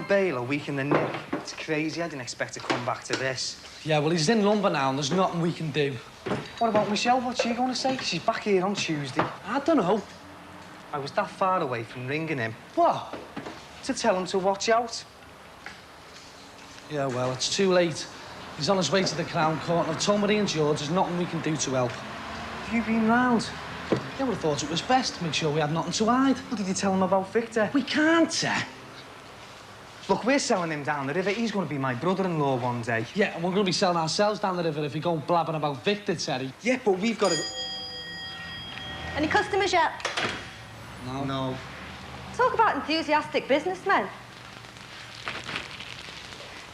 bail a week in the nick. It's crazy. I didn't expect to come back to this. Yeah, well, he's in lumber now and there's nothing we can do. What about Michelle? What's she going to say? She's back here on Tuesday. I don't know. I was that far away from ringing him. What? To tell him to watch out. Yeah, well, it's too late. He's on his way to the Crown Court and I've told Marie and George there's nothing we can do to help. Have you been round? Yeah, would have thought it was best to make sure we had nothing to hide. What did you tell him about Victor? We can't, sir. Look, we're selling him down the river. He's going to be my brother-in-law one day. Yeah, and we're going to be selling ourselves down the river if we go blabbing about Victor, Terry. Yeah, but we've got to... Any customers yet? No. Talk about enthusiastic businessmen.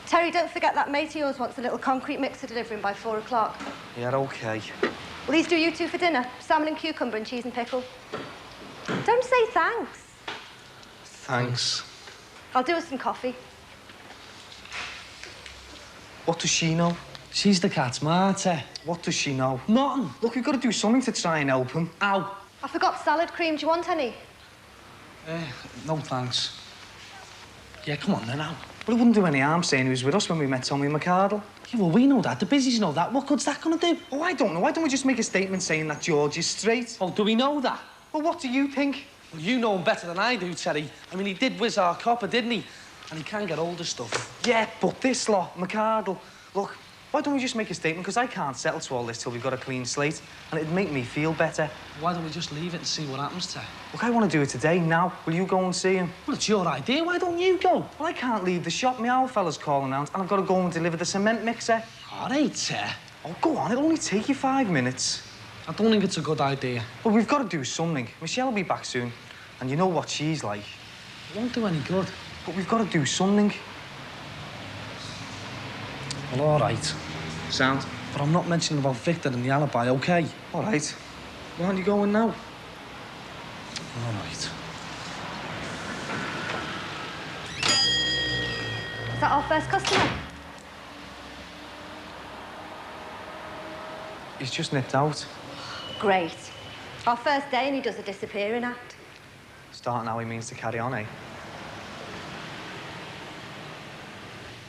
Terry, don't forget that mate of yours wants a little concrete mixer delivering by 4 o'clock. Yeah, OK. Will these do you two for dinner? Salmon and cucumber and cheese and pickle. Don't say thanks. Thanks. I'll do us some coffee. What does she know? She's the cat's martyr. What does she know? Nothing. Look, we've got to do something to try and help him. Ow. I forgot salad cream. Do you want any? No thanks. Yeah, come on then, now. But it wouldn't do any harm saying he was with us when we met Tommy McArdle. Yeah, well, we know that. The busies know that. What good's that going to do? Oh, I don't know. Why don't we just make a statement saying that George is straight? Oh, do we know that? Well, what do you think? Well, you know him better than I do, Terry. I mean, he did whiz our copper, didn't he? And he can get older stuff. Yeah, but this lot, McArdle... Look, why don't we just make a statement? Because I can't settle to all this till we've got a clean slate. And it'd make me feel better. Why don't we just leave it and see what happens, Terry? Look, I want to do it today, now. Will you go and see him? Well, it's your idea. Why don't you go? Well, I can't leave the shop. My owl fella's calling out, and I've got to go and deliver the cement mixer. All right, sir. Oh, go on. It'll only take you 5 minutes. I don't think it's a good idea. Well, we've got to do something. Michelle will be back soon, and you know what she's like. It won't do any good. But we've got to do something. Well, all right. Sound? But I'm not mentioning about Victor and the alibi, OK? All right. Where are you going now? All right. Is that our first customer? He's just nipped out. Great. Our first day and he does a disappearing act. Starting how he means to carry on, eh?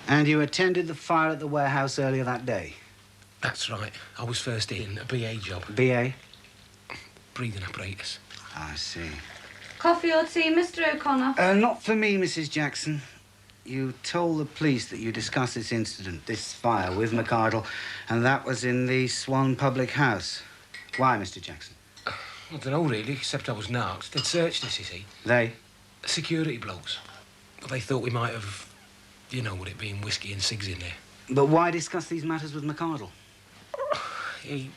And you attended the fire at the warehouse earlier that day? That's right. I was first in, a BA job. BA? Breathing apparatus. I see. Coffee or tea, Mr. O'Connor? Not for me, Mrs. Jackson. You told the police that you discussed this incident, this fire, with McArdle, and that was in the Swan Public House. Why, Mr. Jackson? I don't know, really, except I was knocked. They'd searched us, you see. They? Security blokes. But they thought we might have, you know, with it being whiskey and cigs in there. But why discuss these matters with McArdle? He...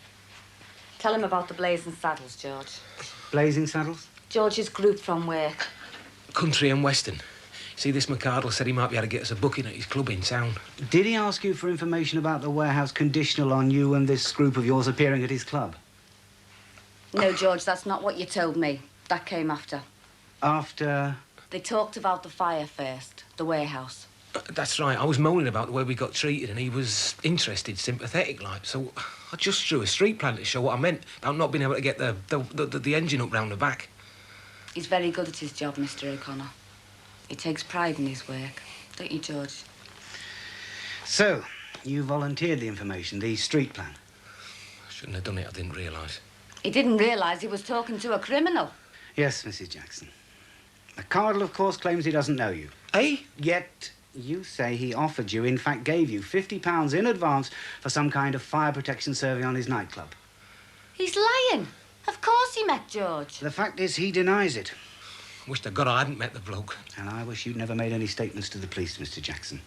Tell him about the blazing saddles, George. Blazing Saddles? George's group from work. Country and Western. See, this McArdle said he might be able to get us a booking at his club in town. Did he ask you for information about the warehouse conditional on you and this group of yours appearing at his club? No, George, that's not what you told me. That came after. After? They talked about the fire first, the warehouse. That's right. I was moaning about the way we got treated and he was interested, sympathetic like. So I just threw a street plan to show what I meant about not being able to get the engine up round the back. He's very good at his job, Mr. O'Connor. He takes pride in his work. Don't you, George? So, you volunteered the information, the street plan? I shouldn't have done it. I didn't realise. He didn't realise he was talking to a criminal. Yes, Mrs. Jackson. McArdle, of course, claims he doesn't know you. Eh? Yet, you say he offered you, in fact gave you, £50 in advance for some kind of fire protection survey on his nightclub. He's lying. Of course he met George. The fact is, he denies it. Wish to God I hadn't met the bloke. And I wish you'd never made any statements to the police, Mr. Jackson.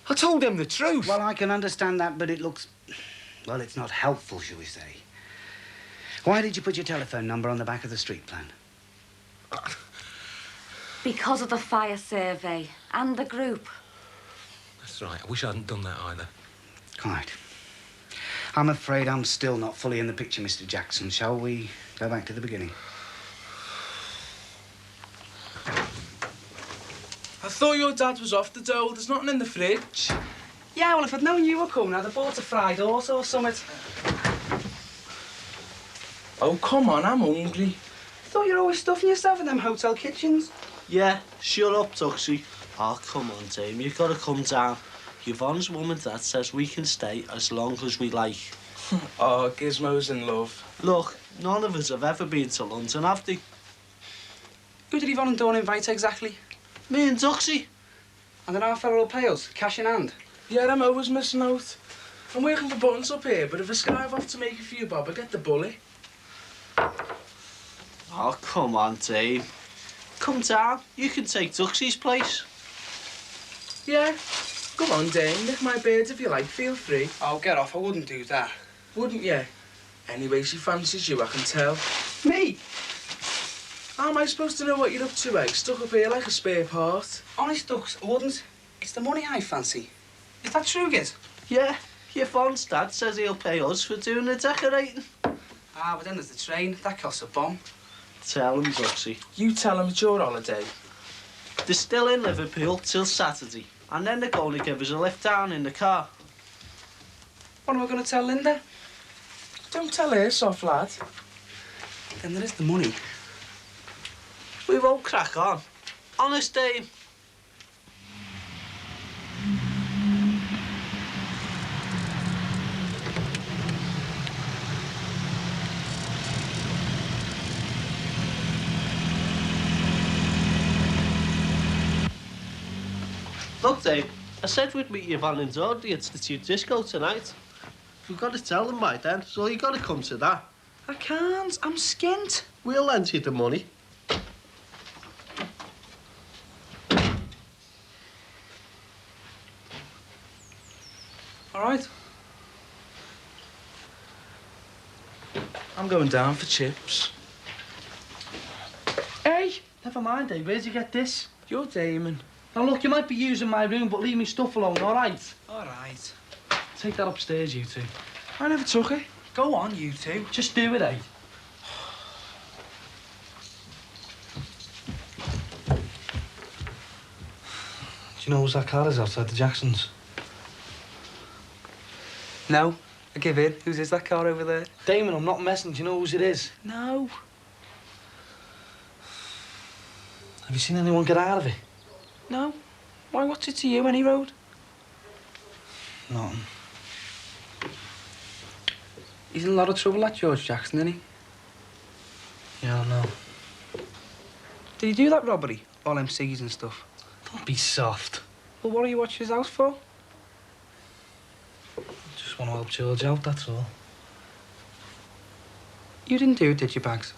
I told them the truth. Well, I can understand that, but it looks... well, it's not helpful, shall we say. Why did you put your telephone number on the back of the street plan? Because of the fire survey and the group. That's right. I wish I hadn't done that either. Quite. I'm afraid I'm still not fully in the picture, Mr. Jackson. Shall we go back to the beginning? I thought your dad was off the dole. There's nothing in the fridge. Yeah, well, if I'd known you were coming, I'd have bought a fried horse or something. Oh, come on, I'm hungry. Thought you're always stuffing yourself in them hotel kitchens. Yeah, shut up, Tuxie. Oh, come on, Dame, you've got to come down. Yvonne's mum and dad says we can stay as long as we like. Oh, Gizmo's in love. Look, none of us have ever been to London, have they? Who did Yvonne and Dawn invite exactly? Me and Duxie. And then our fellow will pay us, cash in hand. Yeah, I'm always missing out. I'm working for buttons up here, but if I skive off to make a few bob, I get the bully. Oh, come on, Dame. Come down. You can take Duxie's place. Yeah? Come on, Dame, lick my birds if you like, feel free. Oh, get off, I wouldn't do that. Wouldn't you? Anyway, she fancies you, I can tell. Me? How am I supposed to know what you're up to, eh? Stuck up here like a spare part. Honest, Dux, I wouldn't. It's the money I fancy. Is that true, Giz? Yeah, Yvonne's dad says he'll pay us for doing the decorating. Ah, but then there's the train. That costs a bomb. Tell him, Duxie. You tell him it's your holiday. They're still in Liverpool till Saturday, and then they're going to give us a lift down in the car. What am I going to tell Linda? Don't tell her, soft lad. Then there is the money. We won't crack on. Honest, Dame. Look, Dave, I said we'd meet Yvonne and Dawn at the Institute Disco tonight. We've got to tell them by then, so you got to come to that. I can't. I'm skint. We'll lend you the money. All right. I'm going down for chips. Hey, never mind, eh? Where'd you get this? You're Damon. Now, look, you might be using my room, but leave me stuff alone, all right? All right. Take that upstairs, you two. I never took it. Go on, you two. Just do it, eh? Do you know whose that car is outside the Jacksons? No, I give in. Whose is that car over there? Damon, I'm not messing. Do you know whose it is? No. Have you seen anyone get out of it? No. Why, what's it to you, any road? Nothing. He's in a lot of trouble, that George Jackson, isn't he? Yeah, I know. Did he do that robbery? All them ciggies and stuff? Don't be soft. Well, what are you watching his house for? Just want to help George out, that's all. You didn't do it, did you, Bags?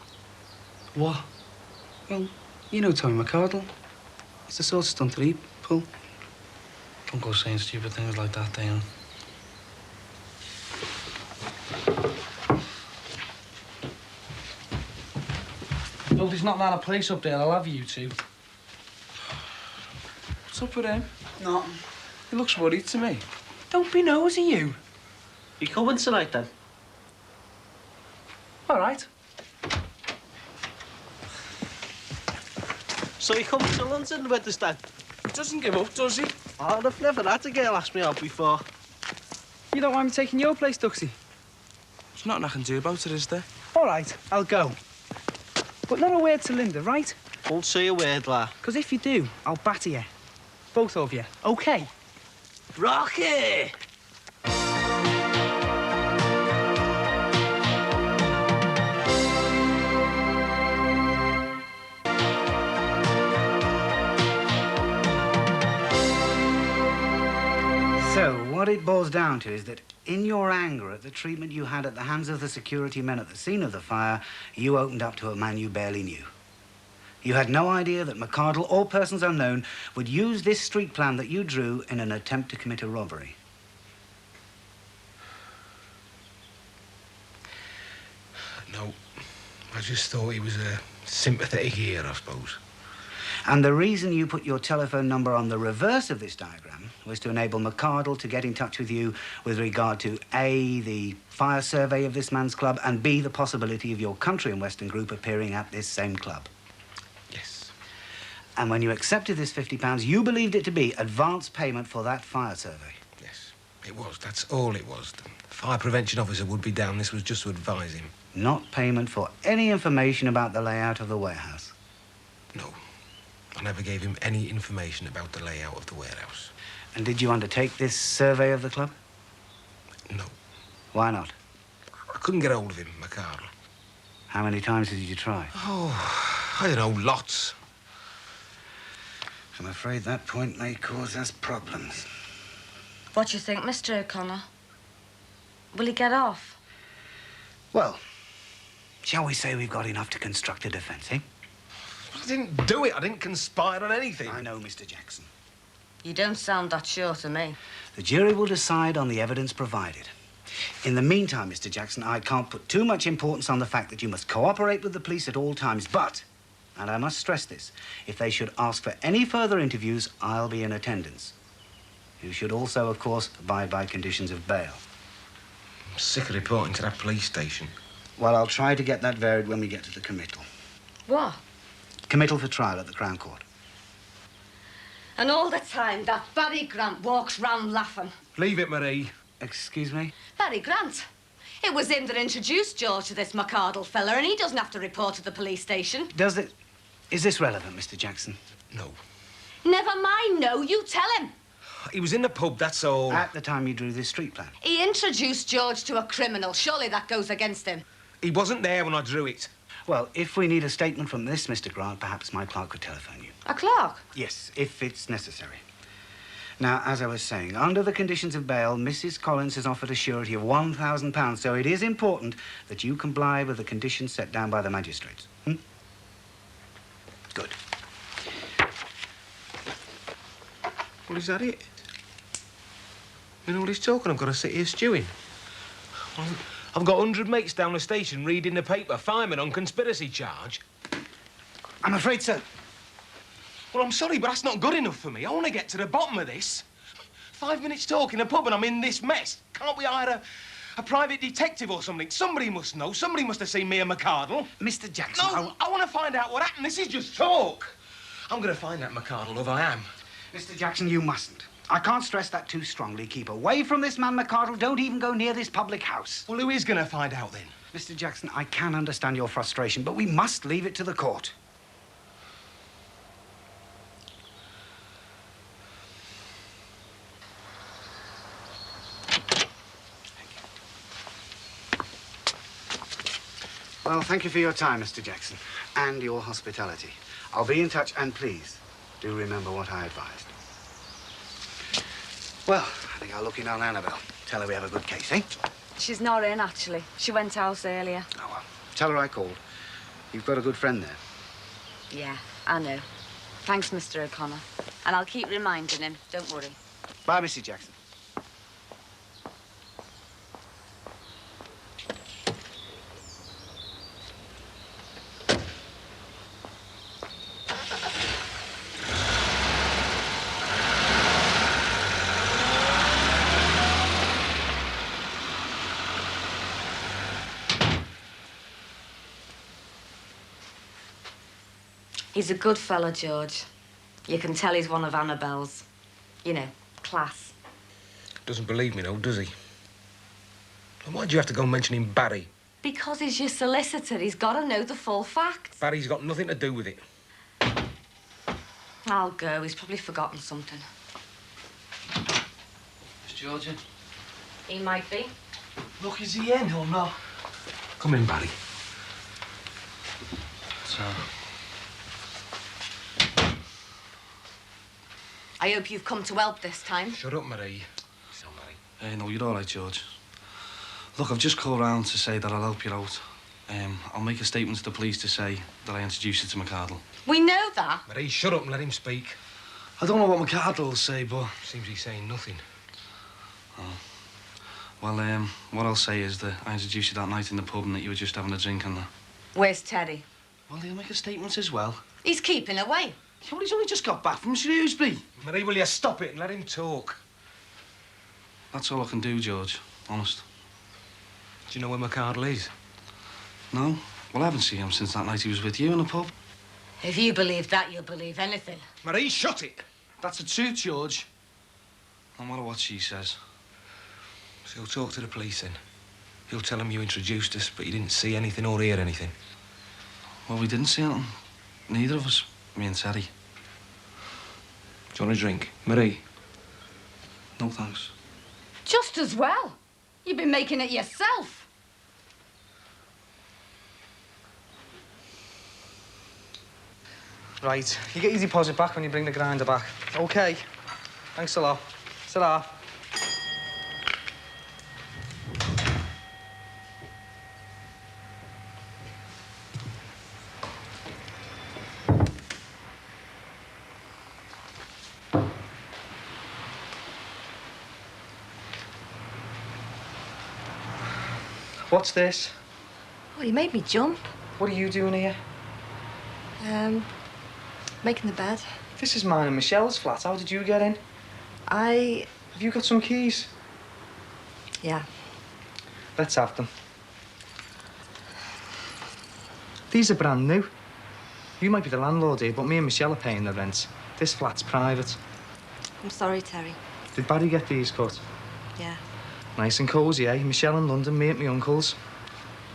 What? Well, you know Tommy McCardle. It's the sort of stunt that he'd pull. Don't go saying stupid things like that, Damon. Well, there's not a place up there. I'll have you two. What's up with him? Nothing. He looks worried to me. Don't be nosy, you. You coming tonight, then? All right. So you coming to London with us, then? He doesn't give up, does he? Oh, I've never had a girl ask me out before. You don't mind me taking your place, Duxie? There's nothing I can do about it, is there? All right, I'll go. But not a word to Linda, right? Won't say a word, lad. Because if you do, I'll batter you. Both of you. OK? Rocky! So, what it boils down to is that in your anger at the treatment you had at the hands of the security men at the scene of the fire, you opened up to a man you barely knew. You had no idea that McCardle or persons unknown would use this street plan that you drew in an attempt to commit a robbery. No, I just thought he was a sympathetic hero, I suppose. And the reason you put your telephone number on the reverse of this diagram was to enable McCardle to get in touch with you with regard to A, the fire survey of this man's club, and B, the possibility of your country and Western group appearing at this same club. Yes. And when you accepted this £50, you believed it to be advance payment for that fire survey. Yes, it was. That's all it was. The fire prevention officer would be down. This was just to advise him. Not payment for any information about the layout of the warehouse. No. I never gave him any information about the layout of the warehouse. And did you undertake this survey of the club? No. Why not? I couldn't get hold of him, McArdle. How many times did you try? Oh, I don't know, lots. I'm afraid that point may cause us problems. What do you think, Mr. O'Connor? Will he get off? Well, shall we say we've got enough to construct a defence, eh? I didn't do it. I didn't conspire on anything. I know, Mr. Jackson. You don't sound that sure to me. The jury will decide on the evidence provided. In the meantime, Mr. Jackson, I can't put too much importance on the fact that you must cooperate with the police at all times, but, and I must stress this, if they should ask for any further interviews, I'll be in attendance. You should also, of course, abide by conditions of bail. I'm sick of reporting to that police station. Well, I'll try to get that varied when we get to the committal. What? Committal for trial at the Crown Court. And all the time, that Barry Grant walks round laughing. Leave it, Marie. Excuse me? Barry Grant? It was him that introduced George to this McArdle fella, and he doesn't have to report to the police station. Does it... Is this relevant, Mr. Jackson? No. Never mind, no, you tell him. He was in the pub, that's all. At the time you drew this street plan? He introduced George to a criminal. Surely that goes against him. He wasn't there when I drew it. Well, if we need a statement from this, Mr. Grant, perhaps my clerk could telephone you. A clerk? Yes, if it's necessary. Now, as I was saying, under the conditions of bail, Mrs. Collins has offered a surety of £1,000, so it is important that you comply with the conditions set down by the magistrates. Good. Well, is that it? I mean, all this talking, I've got to sit here stewing. Well, I've got 100 mates down the station reading the paper, fireman on conspiracy charge. I'm afraid so. Well, I'm sorry, but that's not good enough for me. I want to get to the bottom of this. 5 minutes talk in a pub and I'm in this mess. Can't we hire a private detective or something? Somebody must know. Somebody must have seen me and McArdle. Mr. Jackson... No, I want to find out what happened. This is just talk. I'm going to find that McArdle, love, I am. Mr. Jackson, you mustn't. I can't stress that too strongly. Keep away from this man, McArdle. Don't even go near this public house. Well, who is going to find out, then? Mr. Jackson, I can understand your frustration, but we must leave it to the court. Well, thank you for your time, Mr. Jackson, and your hospitality. I'll be in touch, and please, do remember what I advised. Well, I think I'll look in on Annabelle. Tell her we have a good case, eh? She's not in, actually. She went out earlier. Oh, well, tell her I called. You've got a good friend there. Yeah, I know. Thanks, Mr. O'Connor. And I'll keep reminding him. Don't worry. Bye, Mrs. Jackson. He's a good fella, George. You can tell he's one of Annabelle's. You know, class. Doesn't believe me, though, does he? And why'd you have to go mentioning Barry? Because he's your solicitor. He's got to know the full facts. Barry's got nothing to do with it. I'll go. He's probably forgotten something. Is George in? He might be. Look, is he in or not? Come in, Barry. So... I hope you've come to help this time. Shut up, Marie. So, Marie. no, you're all right, George. Look, I've just called round to say that I'll help you out. I'll make a statement to the police to say that I introduced you to McArdle. We know that. Marie, shut up and let him speak. I don't know what McArdle will say, but... Seems he's saying nothing. Oh. Well, what I'll say is that I introduced you that night in the pub and that you were just having a drink and that. Where's Teddy? Well, he'll make a statement as well. He's keeping away. Yeah, well, he's only just got back from Shrewsbury. Marie, will you stop it and let him talk? That's all I can do, George. Honest. Do you know where McArdle is? No? Well, I haven't seen him since that night he was with you in the pub. If you believe that, you'll believe anything. Marie, shut it! That's the truth, George. No matter what she says. So he'll talk to the police then. He'll tell them you introduced us, but you didn't see anything or hear anything. Well, we didn't see anything. Neither of us. Me and Teddy. Do you want a drink? Marie? No, thanks. Just as well. You've been making it yourself. Right, you get your deposit back when you bring the grinder back. OK. Thanks a lot. Ta-ra. What's this? Oh, you made me jump. What are you doing here? Making the bed. This is mine and Michelle's flat. How did you get in? I... Have you got some keys? Yeah. Let's have them. These are brand new. You might be the landlord here, but me and Michelle are paying the rent. This flat's private. I'm sorry, Terry. Did Barry get these cut? Yeah. Nice and cosy, eh? Michelle in London, me at my uncle's.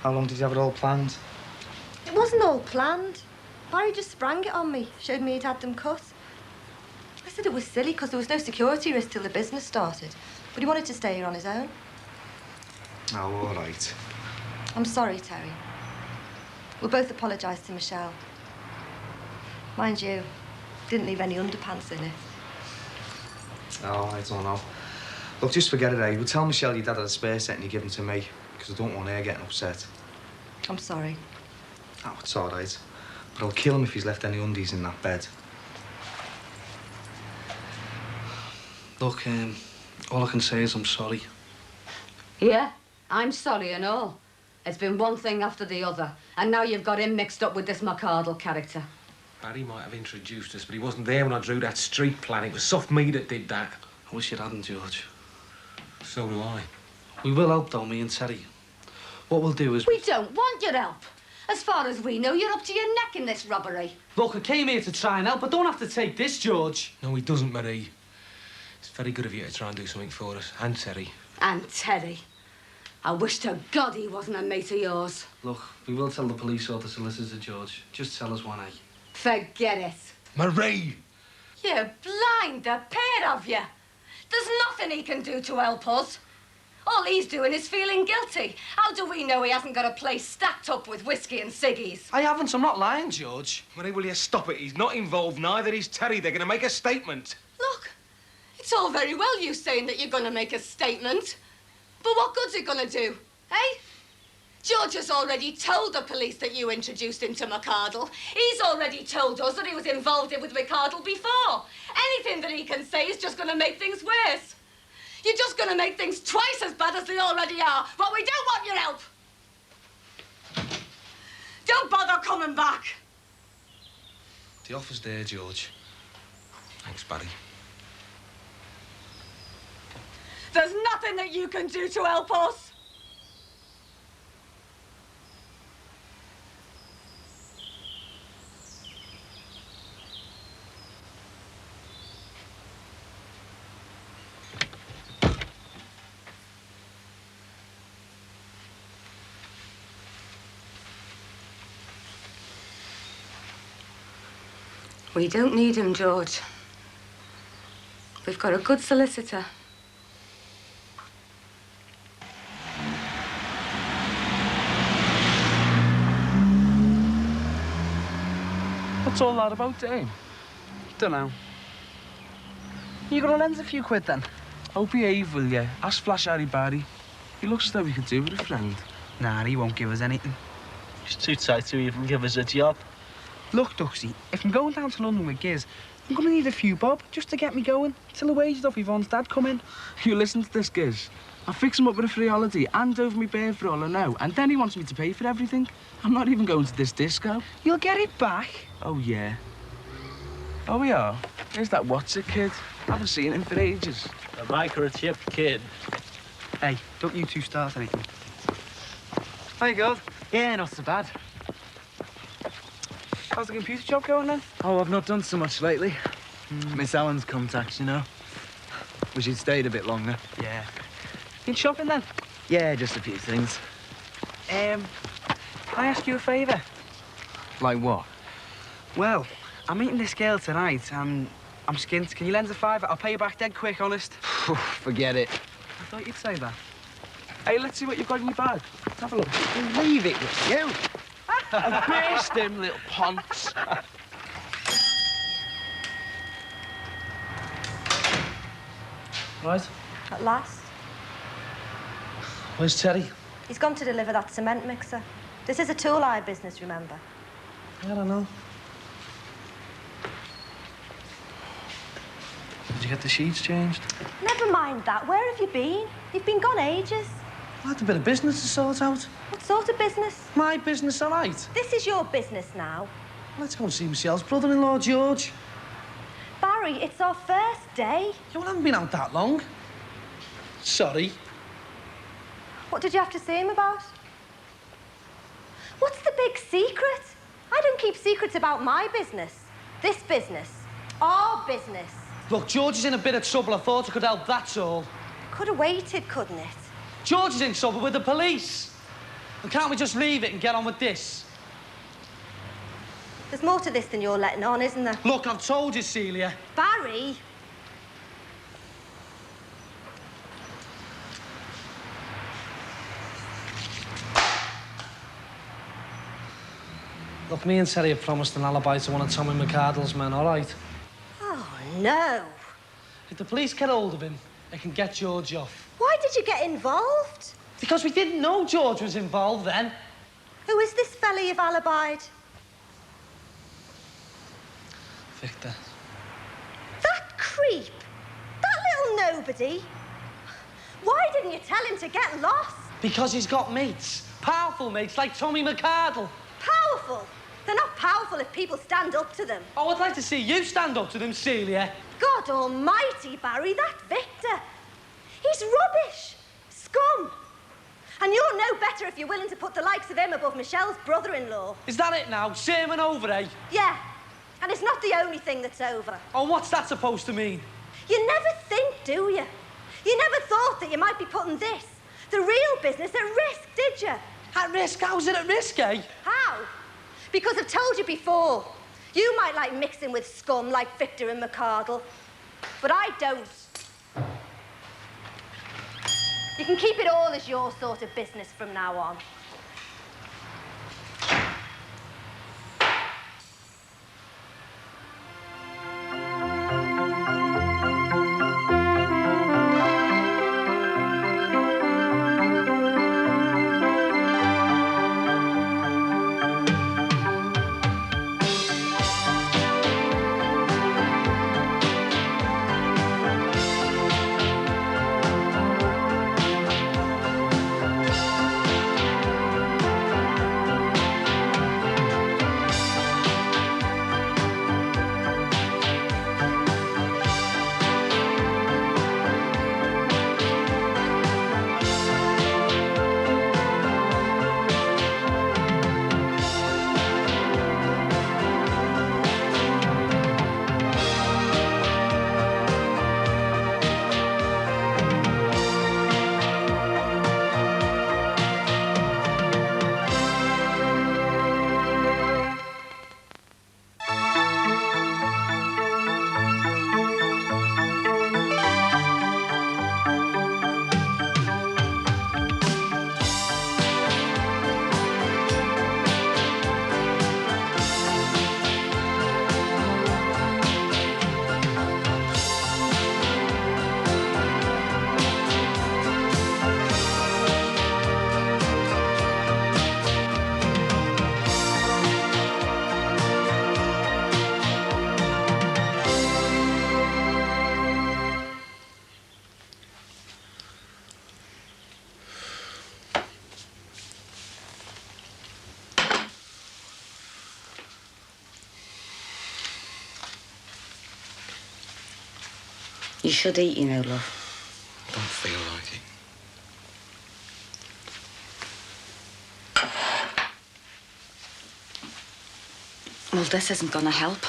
How long did you have it all planned? It wasn't all planned. Barry just sprang it on me, showed me he'd had them cut. I said it was silly because there was no security risk till the business started. But he wanted to stay here on his own. Oh, all right. I'm sorry, Terry. We'll both apologise to Michelle. Mind you, didn't leave any underpants in it. Oh, I don't know. Look, just forget it, eh? We'll tell Michelle your dad had a spare set and you give them to me, because I don't want her getting upset. I'm sorry. Oh, it's all right. But I'll kill him if he's left any undies in that bed. Look, all I can say is I'm sorry. Yeah, I'm sorry and all. It's been one thing after the other, and now you've got him mixed up with this McArdle character. Barry might have introduced us, but he wasn't there when I drew that street plan. It was soft me that did that. I wish you hadn't, George. So do I. We will help, though, me and Terry. What we'll do is... We don't want your help. As far as we know, you're up to your neck in this robbery. Look, I came here to try and help. I don't have to take this, George. No, he doesn't, Marie. It's very good of you to try and do something for us. And Terry. And Terry. I wish to God he wasn't a mate of yours. Look, we will tell the police or the solicitor, George. Just tell us one, eh? Forget it. Marie! You're blind, the pair of you. There's nothing he can do to help us. All he's doing is feeling guilty. How do we know he hasn't got a place stacked up with whiskey and ciggies? I haven't. I'm not lying, George. Marie, will you stop it? He's not involved, neither is Terry. They're going to make a statement. Look, it's all very well you saying that you're going to make a statement. But what good's it going to do, eh? George has already told the police that you introduced him to McArdle. He's already told us that he was involved with McArdle before. Anything that he can say is just going to make things worse. You're just going to make things twice as bad as they already are. But we don't want your help. Don't bother coming back. The offer's there, George. Thanks, Barry. There's nothing that you can do to help us. We don't need him, George. We've got a good solicitor. What's all that about, Dame? Dunno. You gonna lend a few quid, then? Oh, behave, will you? Ask Flash Harry Barry. He looks as though he could do with a friend. Nah, he won't give us anything. He's too tight to even give us a job. Look, Duxie, if I'm going down to London with Giz, I'm gonna need a few bob just to get me going till the wages off Yvonne's dad come in. You listen to this, Giz. I'll fix him up with a free holiday and over my bear for all I know, and then he wants me to pay for everything. I'm not even going to this disco. You'll get it back. Oh, yeah. Oh, we are? Here's that what's-it kid. Haven't seen him for ages. A microchip kid. Hey, don't you two start anything. How you good? Yeah, not so bad. How's the computer job going then? Oh, I've not done so much lately. Miss Allen's contacts, you know. Wish you'd stayed a bit longer. Yeah. Been shopping then? Yeah, just a few things. Can I ask you a favour? Like what? Well, I'm meeting this girl tonight, and I'm skint. Can you lend a £5? I'll pay you back dead quick, honest. Forget it. I thought you'd say that. Hey, let's see what you've got in your bag. Let's have a look. Leave it with you. I've burst them little ponts. Right. At last. Where's Terry? He's gone to deliver that cement mixer. This is a tool hire business, remember? I don't know. Did you get the sheets changed? Never mind that. Where have you been? You've been gone ages. I had a bit of business to sort out. What sort of business? My business, all right. This is your business now. Let's go and see Michelle's brother-in-law, George. Barry, it's our first day. You haven't been out that long. Sorry. What did you have to see him about? What's the big secret? I don't keep secrets about my business. This business. Our business. Look, George is in a bit of trouble. I thought I could help, that's all. Could have waited, couldn't it? George is in trouble with the police. And can't we just leave it and get on with this? There's more to this than you're letting on, isn't there? Look, I've told you, Celia. Barry! Look, me and Terry have promised an alibi to one of Tommy McArdle's men, all right? Oh, no. If the police get hold of him, they can get George off. Why did you get involved? Because we didn't know George was involved then. Who is this fella you've alibied? Victor. That creep! That little nobody! Why didn't you tell him to get lost? Because he's got mates. Powerful mates like Tommy McArdle. Powerful? They're not powerful if people stand up to them. Oh, I'd like to see you stand up to them, Celia. God almighty, Barry, that Victor. He's rubbish. Scum. And you're no better if you're willing to put the likes of him above Michelle's brother-in-law. Is that it now? Sermon over, eh? Yeah. And it's not the only thing that's over. Oh, what's that supposed to mean? You never think, do you? You never thought that you might be putting this, the real business, at risk, did you? At risk? How's it at risk, eh? How? Because I've told you before. You might like mixing with scum like Victor and McArdle, but I don't. You can keep it all as your sort of business from now on. You should eat, you know, love. Don't feel like it. Well, this isn't gonna help.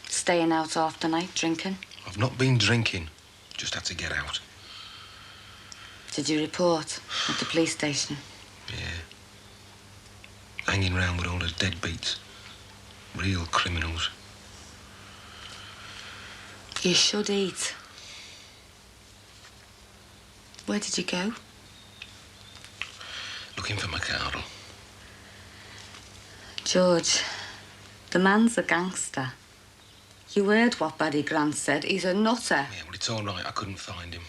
Staying out half the night, drinking. I've not been drinking. Just had to get out. Did you report at the police station? Yeah. Hanging round with all the deadbeats. Real criminals. You should eat. Where did you go? Looking for McArdle. George, the man's a gangster. You heard what Barry Grant said. He's a nutter. Yeah, well, it's all right. I couldn't find him.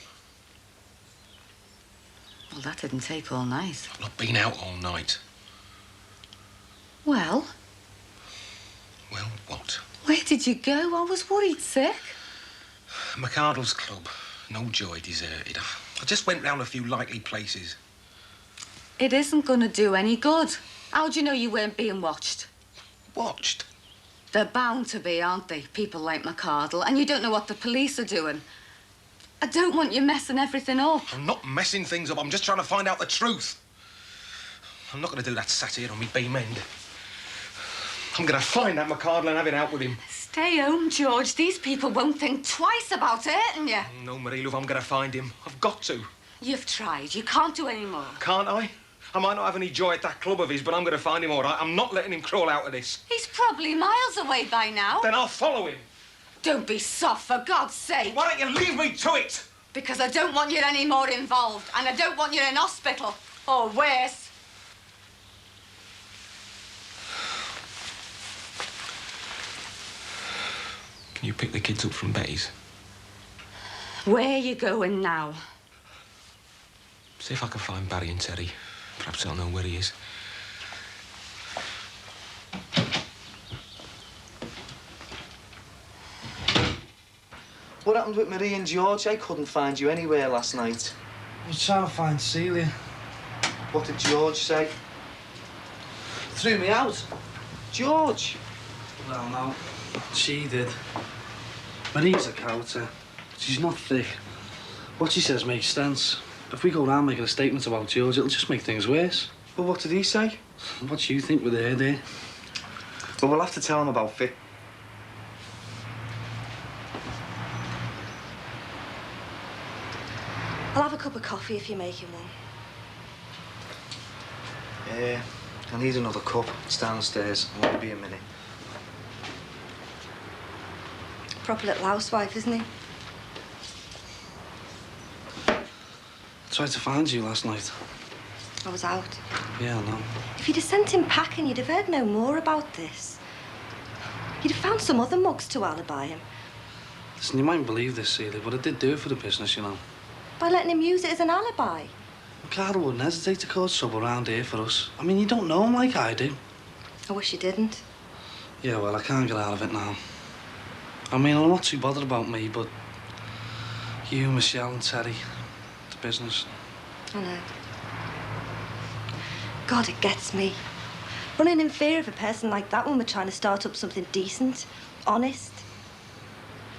Well, that didn't take all night. I've not been out all night. Well? Well, what? Where did you go? I was worried sick. McArdle's club. No joy, deserted. I just went round a few likely places. It isn't going to do any good. How do you know you weren't being watched? Watched? They're bound to be, aren't they? People like McArdle. And you don't know what the police are doing. I don't want you messing everything up. I'm not messing things up. I'm just trying to find out the truth. I'm not going to do that sat here on me beam end. I'm going to find that McArdle and have it out with him. Stay home, George. These people won't think twice about hurting you. No, Marie, love, I'm going to find him. I've got to. You've tried. You can't do any more. Can't I? I might not have any joy at that club of his, but I'm going to find him all right. I'm not letting him crawl out of this. He's probably miles away by now. Then I'll follow him. Don't be soft, for God's sake. Why don't you leave me to it? Because I don't want you any more involved, and I don't want you in hospital. Or worse. Can you pick the kids up from Betty's? Where are you going now? See if I can find Barry and Terry. Perhaps they'll know where he is. What happened with Marie and George? I couldn't find you anywhere last night. I was trying to find Celia. What did George say? Threw me out. George? Well, no. She did. Marie's a character. She's not thick. What she says makes sense. If we go around making a statement about George, it'll just make things worse. Well, what did he say? What do you think with her there? Well, we'll have to tell him about Vic. I'll have a cup of coffee if you're making one. Yeah, I need another cup. It's downstairs. I won't be a minute. Proper little housewife, isn't he? I tried to find you last night. I was out. Yeah, I know. If you'd have sent him packing, you'd have heard no more about this. You'd have found some other mugs to alibi him. Listen, you mightn't believe this, Celia, but I did do it for the business, you know. By letting him use it as an alibi. Carl wouldn't hesitate to cause trouble around here for us. I mean, you don't know him like I do. I wish you didn't. Yeah, well, I can't get out of it now. I mean, I'm not too bothered about me, but you, Michelle and Terry, the business. I know. God, it gets me. Running in fear of a person like that when we're trying to start up something decent, honest.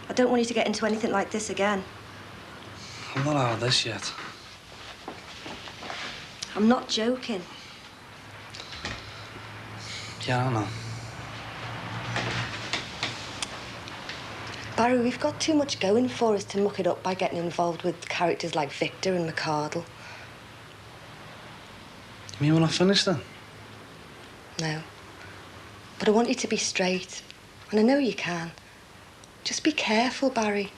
I don't want you to get into anything like this again. I'm not out of this yet. I'm not joking. Yeah, I know. Barry, we've got too much going for us to muck it up by getting involved with characters like Victor and McArdle. You mean we're not finished then? No. But I want you to be straight. And I know you can. Just be careful, Barry.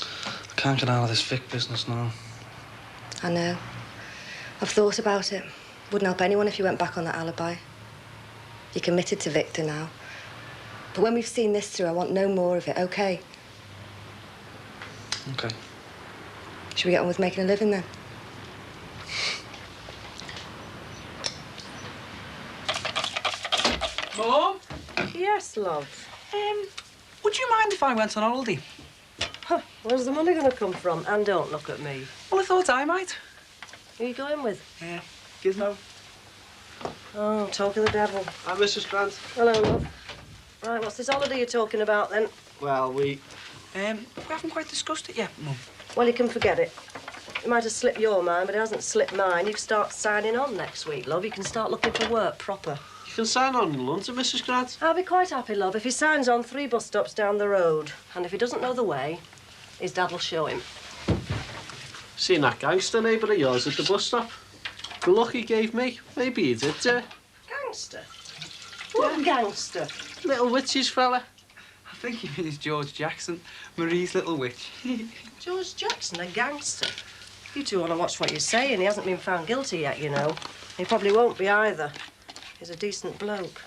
I can't get out of this Vic business now. I know. I've thought about it. Wouldn't help anyone if you went back on that alibi. You're committed to Victor now. But when we've seen this through, I want no more of it, OK? OK. Should we get on with making a living, then? Mum? Yes, love. Would you mind if I went on holiday? Huh, where's the money going to come from? And don't look at me. Well, I thought I might. Who are you going with? Gizmo. Oh, talk of the devil. Hi, Mrs. Grant. Hello, love. Right, what's this holiday you're talking about, then? Well, we haven't quite discussed it yet, Mum. Well, you can forget it. It might have slipped your mind, but it hasn't slipped mine. You can start signing on next week, love. You can start looking for work proper. You can sign on in London, Mrs. Grant. I'll be quite happy, love, if he signs on 3 bus stops down the road. And if he doesn't know the way, his dad will show him. Seen that gangster neighbour of yours at the bus stop? The look he gave me, maybe he did, Gangster? What gangster? Little witches fella. I think he means George Jackson, Marie's little witch. George Jackson, a gangster. You two want to watch what you say, and he hasn't been found guilty yet, you know. He probably won't be either. He's a decent bloke.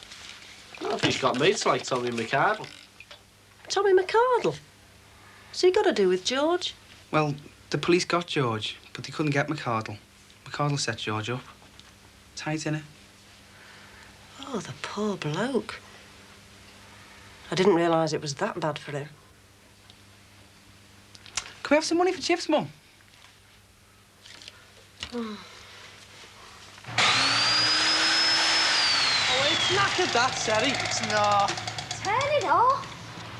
Well, he's got mates like Tommy McCardle. Tommy McCardle? What's he got to do with George? Well, the police got George, but they couldn't get McCardle. McCardle set George up. Tight, innit? Oh, the poor bloke. I didn't realise it was that bad for him. Can we have some money for chips, Mum? Oh, it's knackered, that, Terry. It's not. Turn it off.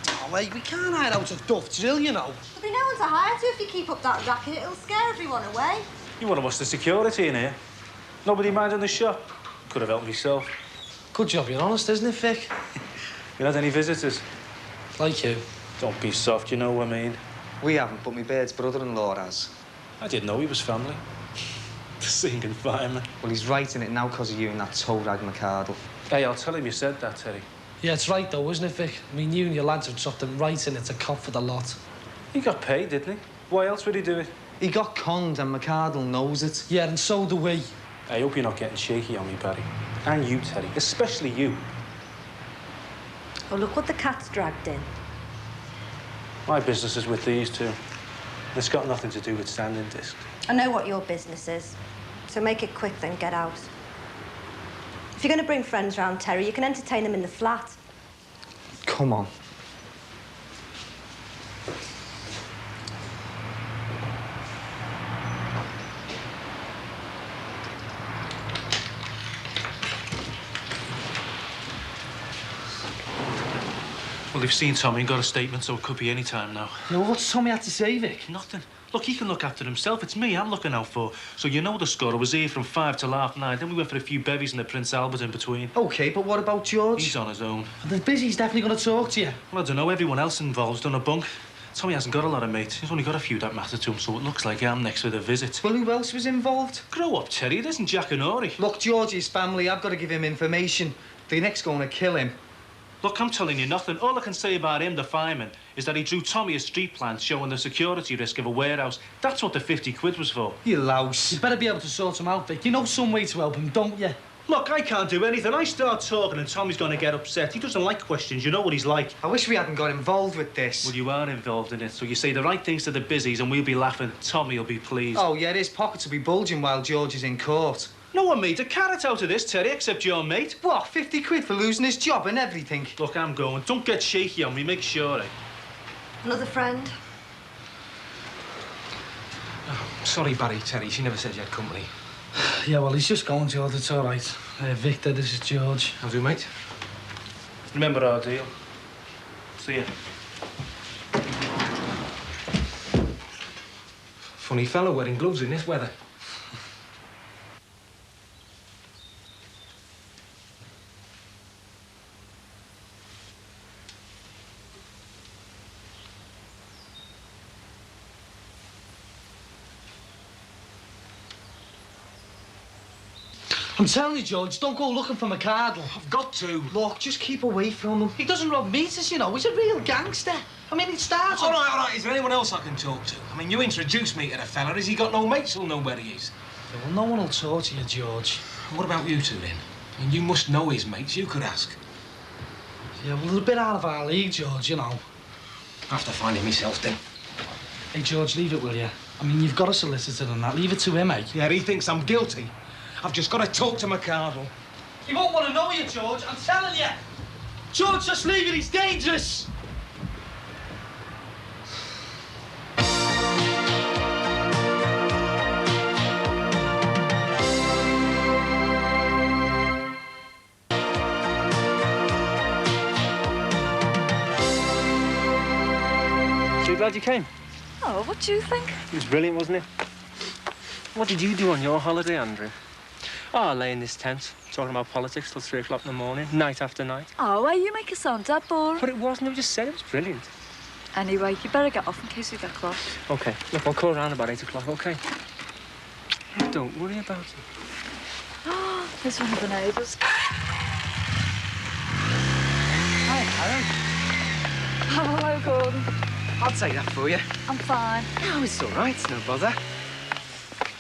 Oh, wait, we can't hide out of Duff Drill, you know. There'll be no one to hire to if you keep up that racket. It'll scare everyone away. You want to watch the security in here? Nobody minding the shop. Could have helped myself. Good job being honest, isn't it, Vic? You had any visitors? Like you. Don't be soft, you know what I mean. We haven't, but my bird's brother-in-law has. I didn't know he was family. The singing fireman. Well, he's writing it now because of you and that toe rag McCardle. Hey, I'll tell him you said that, Terry. Yeah, it's right, though, isn't it, Vic? I mean, you and your lads have dropped him right in it to cop for the lot. He got paid, didn't he? Why else would he do it? He got conned and McCardle knows it. Yeah, and so do we. I hope you're not getting shaky on me, Barry. And you, Terry. Especially you. Oh, look what the cat's dragged in. My business is with these two. It's got nothing to do with standing discs. I know what your business is, so make it quick, then get out. If you're going to bring friends round, Terry, you can entertain them in the flat. Come on. Well, they've seen Tommy and got a statement, so it could be any time now. Yeah, well, what's Tommy had to say, Vic? Nothing. Look, he can look after himself. It's me I'm looking out for. So you know the score. I was here from 5 till 9:30. Then we went for a few bevies in the Prince Albert in between. OK, but what about George? He's on his own. The busy's definitely going to talk to you. Well, I don't know. Everyone else involved's done a bunk. Tommy hasn't got a lot of mates. He's only got a few that matter to him, so it looks like I'm next with a visit. Well, who else was involved? Grow up, Terry. It isn't Jack and Ori. Look, George's family, I've got to give him information. The next going to kill him. Look, I'm telling you nothing. All I can say about him, the fireman, is that he drew Tommy a street plan showing the security risk of a warehouse. That's what the 50 quid was for. You louse. You better be able to sort him out, Vic. You know some way to help him, don't you? Look, I can't do anything. I start talking and Tommy's going to get upset. He doesn't like questions. You know what he's like. I wish we hadn't got involved with this. Well, you are involved in it, so you say the right things to the busies and we'll be laughing. Tommy will be pleased. Oh, yeah, his pockets will be bulging while George is in court. No one made a carrot out of this, Terry, except your mate. What, 50 quid for losing his job and everything? Look, I'm going. Don't get shaky on me, make sure, eh? Another friend? Oh, sorry, Barry, Terry. She never said you had company. Yeah, well, he's just going, George. It's all right. Victor, this is George. How's you, mate? Remember our deal. See ya. Funny fellow wearing gloves in this weather. I'm telling you, George, don't go looking for McCardle. I've got to. Look, just keep away from him. He doesn't rob meters, you know. He's a real gangster. I mean, it starts... All right. Is there anyone else I can talk to? I mean, you introduced me to the fella. Has he got no mates who'll know where he is? Yeah, well, no one will talk to you, George. What about you two, then? I mean, you must know his mates. You could ask. Yeah, well, they're a bit out of our league, George, you know. I have to find him myself, then. Hey, George, leave it, will you? I mean, you've got a solicitor and that. Leave it to him, eh? Yeah, he thinks I'm guilty. I've just got to talk to McCardle. He won't want to know you, George. I'm telling you. George, just leave it. He's dangerous. So glad you came. Oh, what do you think? It was brilliant, wasn't it? What did you do on your holiday, Andrew? Oh, I lay in this tent, talking about politics till 3 o'clock in the morning, night after night. Oh, well, you make it sound that boring. But it wasn't, I just said it was brilliant. Anyway, you better get off in case we get cross. OK, look, I'll call around about 8 o'clock, OK? Don't worry about it. Oh, there's one of the neighbours. Hi, Karen. hello, Gordon. I'll take that for you. I'm fine. Oh, it's all right. It's no bother.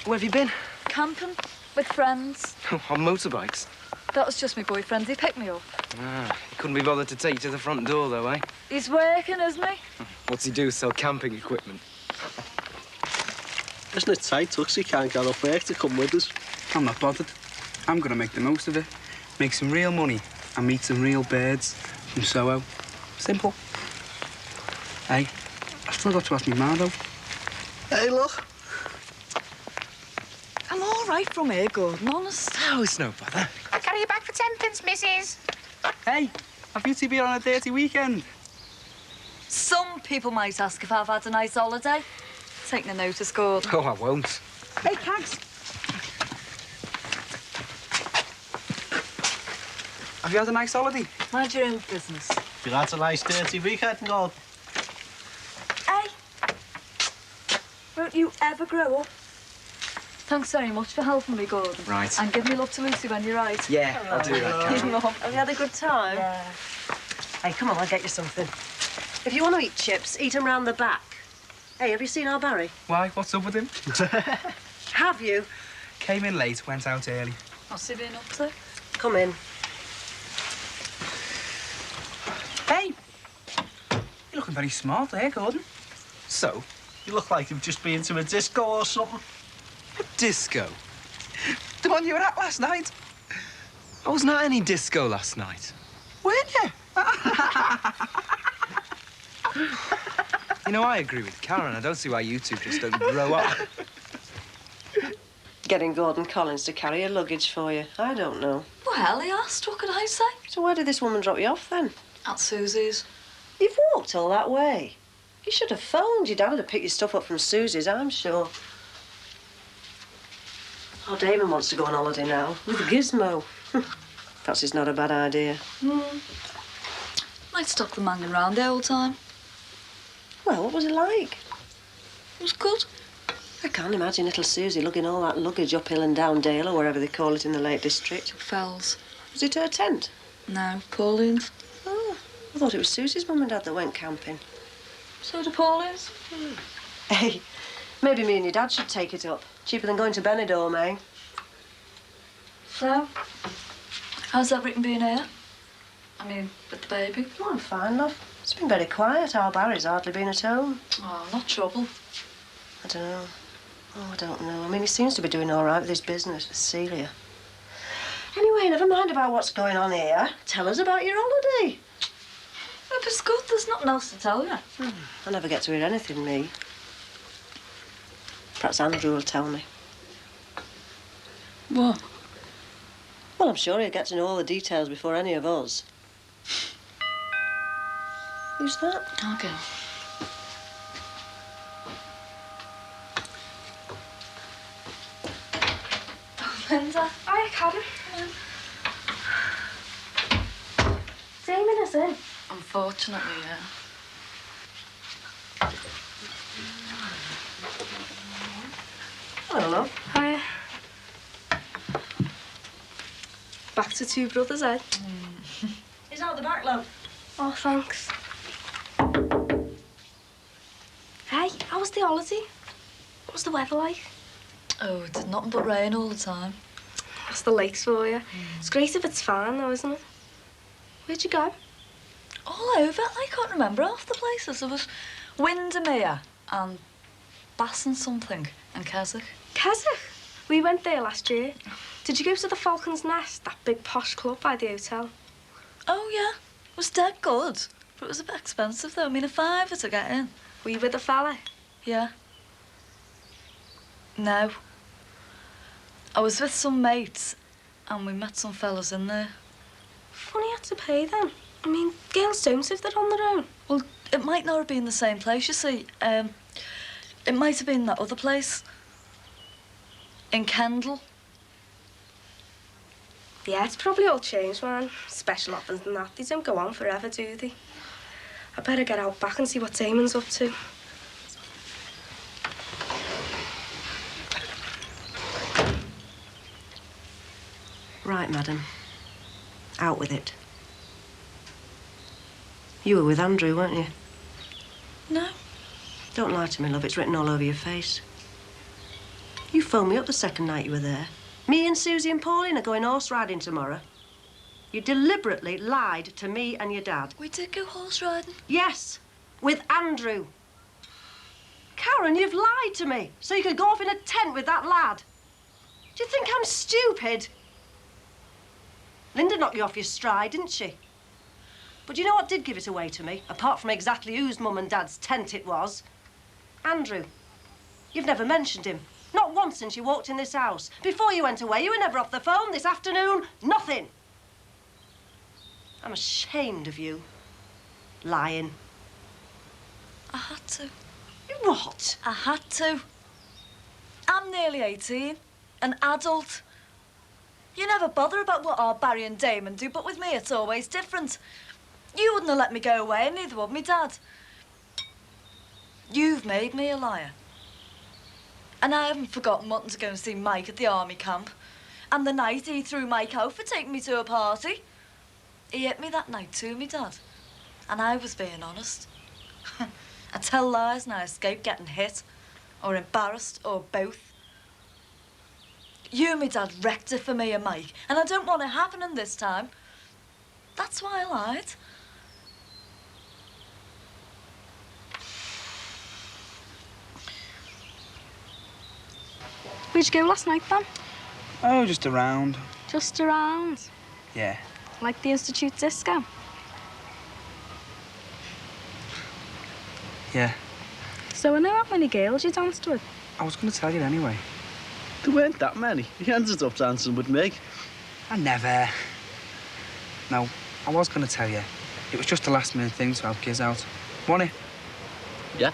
Where have you been? Camping with friends. On motorbikes. That was just my boyfriend. He picked me up. Ah, he couldn't be bothered to take you to the front door, though, eh? He's working, isn't he? What's he do? Sell camping equipment? Isn't it tight, Tux? He can't get off work to come with us. I'm not bothered. I'm going to make the most of it. Make some real money and meet some real birds from Soho. Simple. Hey, I've still got to ask me ma, though. Hey, look. I'm all right from here, Gordon, honest. Oh, it's no bother. I'll carry you back for 10p, missus. Hey, have you two been on a dirty weekend? Some people might ask if I've had a nice holiday. Take no notice, Gordon. Oh, I won't. Hey, Cags. Have you had a nice holiday? Mind your own business. You had a nice dirty weekend, Gordon. Hey, won't you ever grow up? Thanks very much for helping me, Gordon. Right. And give me love to Lucy when you're right. Yeah, I'll do that, Karen. Mum, have you had a good time? Yeah. Hey, come on, I'll get you something. If you want to eat chips, eat them round the back. Hey, have you seen our Barry? Why? What's up with him? Have you? Came in late, went out early. What's he been up to? Come in. Hey! You're looking very smart there, Gordon. So, you look like you've just been to a disco or something. A disco? The one you were at last night? I wasn't at any disco last night. Weren't you? You know, I agree with Karen. I don't see why you two just don't grow up. Getting Gordon Collins to carry your luggage for you. I don't know. Well, he asked. What could I say? So where did this woman drop you off, then? At Susie's. You've walked all that way. You should have phoned. Your dad would have picked your stuff up from Susie's, I'm sure. Oh, Damon wants to go on holiday now with Gizmo. Perhaps it's not a bad idea. Might stop them hanging around the whole time. Well, what was it like? It was good. I can't imagine little Susie lugging all that luggage uphill and down Dale or wherever they call it in the Lake District. Fells. Was it her tent? No, Pauline's. Oh, I thought it was Susie's mum and dad that went camping. So do Pauline's. Hey, maybe me and your dad should take it up. Cheaper than going to Benidorm, eh? So, how's everything been here? I mean, with the baby? Oh, I'm fine, love. It's been very quiet. Our Barry's hardly been at home. Oh, not trouble. I don't know. Oh, I don't know. I mean, he seems to be doing all right with his business with Celia. Anyway, never mind about what's going on here. Tell us about your holiday. If it's good, there's nothing else to tell you. I never get to hear anything, me. Perhaps Andrew will tell me. What? Well, I'm sure he'll get to know all the details before any of us. Who's that? Okay. Linda. Hiya, Karen. Damon is in. Unfortunately, yeah. Hello, love. Hiya. Back to two brothers, eh? He's out the back, love. Oh, thanks. Hey, how was the holiday? What was the weather like? Oh, it did nothing but rain all the time. That's the lakes for you. It's great if it's fine, though, isn't it? Where'd you go? All over. I can't remember half the places. There was Windermere and Bass and something and Keswick. Keswick? We went there last year. Did you go to the Falcon's Nest, that big posh club by the hotel? Oh, yeah. It was dead good. But it was a bit expensive, though. I mean, £5 to get in. Were you with a fella? Yeah. No. I was with some mates and we met some fellas in there. Funny you had to pay them. I mean, girls don't if they're on their own. Well, it might not have been the same place, you see. It might have been that other place. In Kendal. Yeah, it's probably all changed, man. Special offers and that. They don't go on forever, do they? I better get out back and see what Damon's up to. Right, madam. Out with it. You were with Andrew, weren't you? No. Don't lie to me, love. It's written all over your face. You phoned me up the second night you were there. Me and Susie and Pauline are going horse riding tomorrow. You deliberately lied to me and your dad. We did go horse riding? Yes, with Andrew. Karen, you've lied to me so you could go off in a tent with that lad. Do you think I'm stupid? Linda knocked you off your stride, didn't she? But do you know what did give it away to me, apart from exactly whose mum and dad's tent it was? Andrew. You've never mentioned him. Not once since you walked in this house. Before you went away, you were never off the phone. This afternoon, nothing. I'm ashamed of you. Lying. I had to. What? I had to. I'm nearly 18. An adult. You never bother about what our Barry and Damon do, but with me it's always different. You wouldn't have let me go away, and neither would me dad. You've made me a liar. And I haven't forgotten wanting to go and see Mike at the army camp. And the night he threw Mike out for taking me to a party. He hit me that night too, me dad. And I was being honest. I tell lies and I escape getting hit, or embarrassed, or both. You and me dad wrecked it for me and Mike, and I don't want it happening this time. That's why I lied. Where'd you go last night, then? Oh, just around. Just around? Yeah. Like the Institute disco? Yeah. So I know how many girls you danced with. I was going to tell you anyway. There weren't that many. He ended up dancing with me. I never. No, I was going to tell you. It was just a last-minute thing to help Giz out. Want it? Yeah.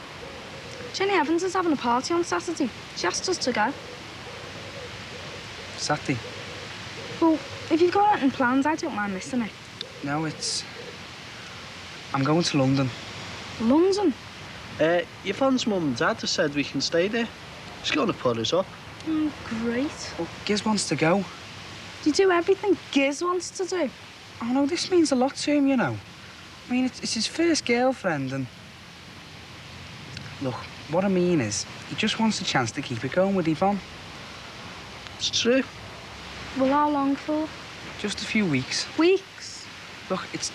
Jenny Evans is having a party on Saturday. She asked us to go. Saturday? Well, if you've got anything planned, I don't mind missing it. No, it's... I'm going to London. London? Yvonne's mum and dad have said we can stay there. She's going to put us up. Oh, great. Well, Giz wants to go. You do everything Giz wants to do. Oh, no, this means a lot to him, you know. I mean, it's his first girlfriend and... Look, what I mean is, he just wants a chance to keep it going with Yvonne. It's true. Well, how long for? Just a few weeks. Weeks? Look, it's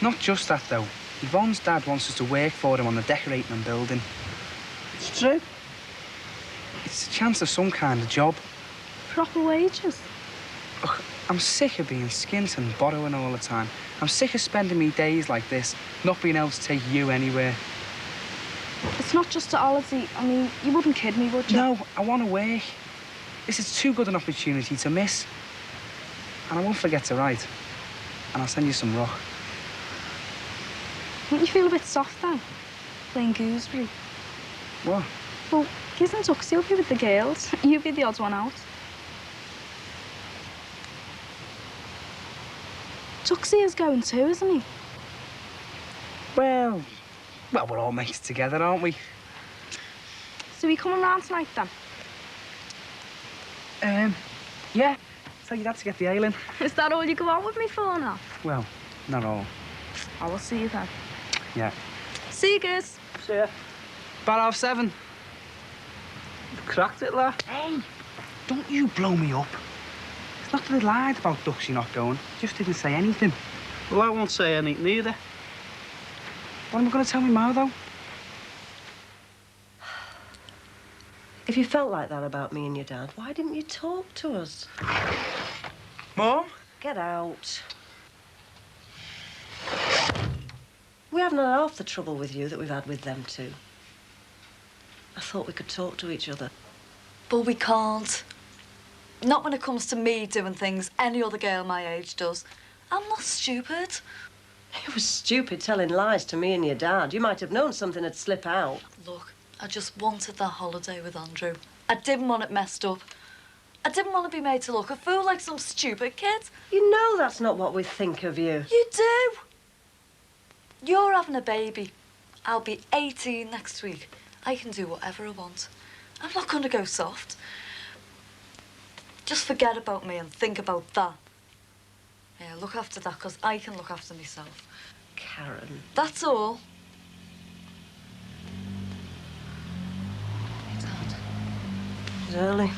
not just that, though. Yvonne's dad wants us to work for him on the decorating and building. It's true. It's a chance of some kind of job. Proper wages? Look, I'm sick of being skint and borrowing all the time. I'm sick of spending me days like this, not being able to take you anywhere. It's not just a holiday. I mean, you wouldn't kid me, would you? No, I want to work. This is too good an opportunity to miss. And I won't forget to write. And I'll send you some rock. Don't you feel a bit soft, though? Playing gooseberry. What? Well, Giz and Tuxie will be with the girls. You'll be the odd one out. Tuxie is going too, isn't he? Well, we're all mates together, aren't we? So are you coming round tonight, then? Yeah. Tell your dad to get the ale in. Is that all you go out with me for now? Well, not all. I will see you then. Yeah. See you, Giz. See ya. About 7:30. You've cracked it, lad. Hey, don't you blow me up. It's not that I lied about Duxie not going. Just didn't say anything. Well, I won't say anything either. What am I going to tell me Ma, though? If you felt like that about me and your dad, why didn't you talk to us? Mum? Get out. We haven't had half the trouble with you that we've had with them two. I thought we could talk to each other. But we can't. Not when it comes to me doing things any other girl my age does. I'm not stupid. It was stupid telling lies to me and your dad. You might have known something would slip out. Look, I just wanted that holiday with Andrew. I didn't want it messed up. I didn't want to be made to look a fool like some stupid kid. You know that's not what we think of you. You do. You're having a baby. I'll be 18 next week. I can do whatever I want. I'm not going to go soft. Just forget about me and think about that. Yeah, look after that, because I can look after myself. Karen. That's all. It's early.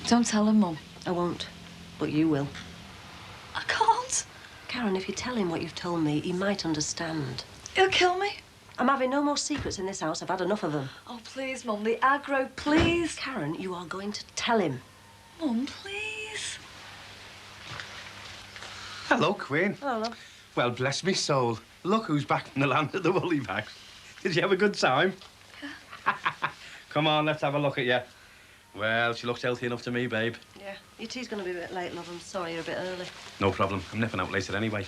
Don't tell him, Mum. I won't, but you will. I can't. Karen, if you tell him what you've told me, he might understand. He'll kill me. I'm having no more secrets in this house. I've had enough of them. Oh, please, Mum, the aggro, please. Karen, you are going to tell him. Mum, please. Hello, Queen. Hello, love. Well, bless me soul. Look who's back from the land of the woolly bags. Did you have a good time? Yeah. Come on, let's have a look at you. Well, she looks healthy enough to me, babe. Yeah, your tea's going to be a bit late, love. I'm sorry you're a bit early. No problem. I'm nipping out later anyway.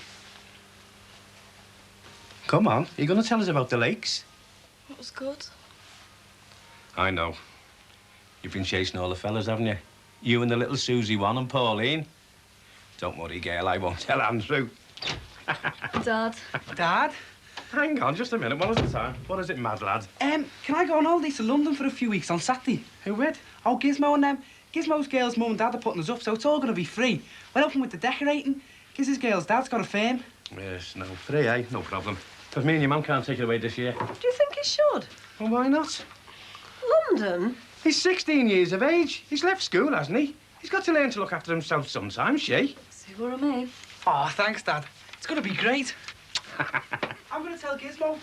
Come on, are you going to tell us about the lakes? It was good. I know. You've been chasing all the fellas, haven't you? You and the little Susie one and Pauline. Don't worry, girl, I won't tell Andrew. Dad. Dad? Hang on, just a minute. One at a time. What is it, mad lad? Can I go on holiday to London for a few weeks on Saturday? Who with? Oh, Gizmo and them. Gizmo's girls' mum and dad are putting us up, so it's all going to be free. We're helping with the decorating. Giz's girl's dad's got a firm. Yes, no. Free, eh? No problem. Because me and your mum can't take it away this year. Do you think he should? Well, why not? London? He's 16 years of age. He's left school, hasn't he? He's got to learn to look after himself sometimes, she. See what I mean? Oh, thanks, Dad. It's going to be great. I'm going to tell Gizmo.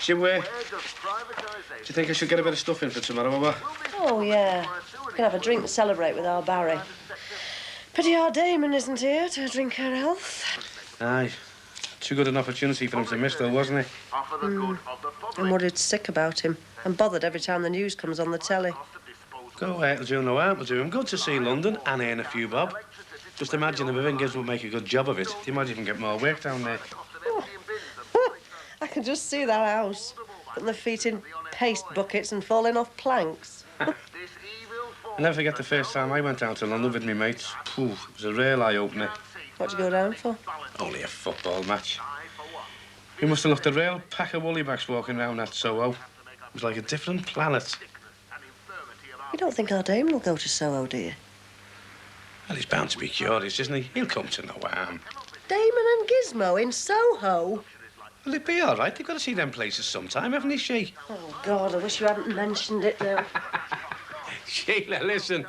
Do you think I should get a bit of stuff in for tomorrow, or what? Oh, yeah. We can have a drink to celebrate with our Barry. Pity our Damon isn't here to drink her health. Aye. Too good an opportunity for him to miss, though, wasn't it? I'm worried sick about him and bothered every time the news comes on the telly. Go away, it'll do no harm. It'll do him good to see London and earn a few bob. Just imagine if Vingers would make a good job of it. He might even get more work down there. I can just see that house, putting their feet in paste buckets and falling off planks. I'll never forget the first time I went down to London with me mates. Phew, it was a real eye-opener. What'd you go down for? Only a football match. We must have looked a real pack of woolly-backs walking around that Soho. It was like a different planet. You don't think our Damon will go to Soho, do you? Well, he's bound to be curious, isn't he? He'll come to no harm. Damon and Gizmo in Soho? Well, it'd be all right. They've got to see them places sometime, haven't they, she? Oh, God, I wish you hadn't mentioned it now. Sheila, listen.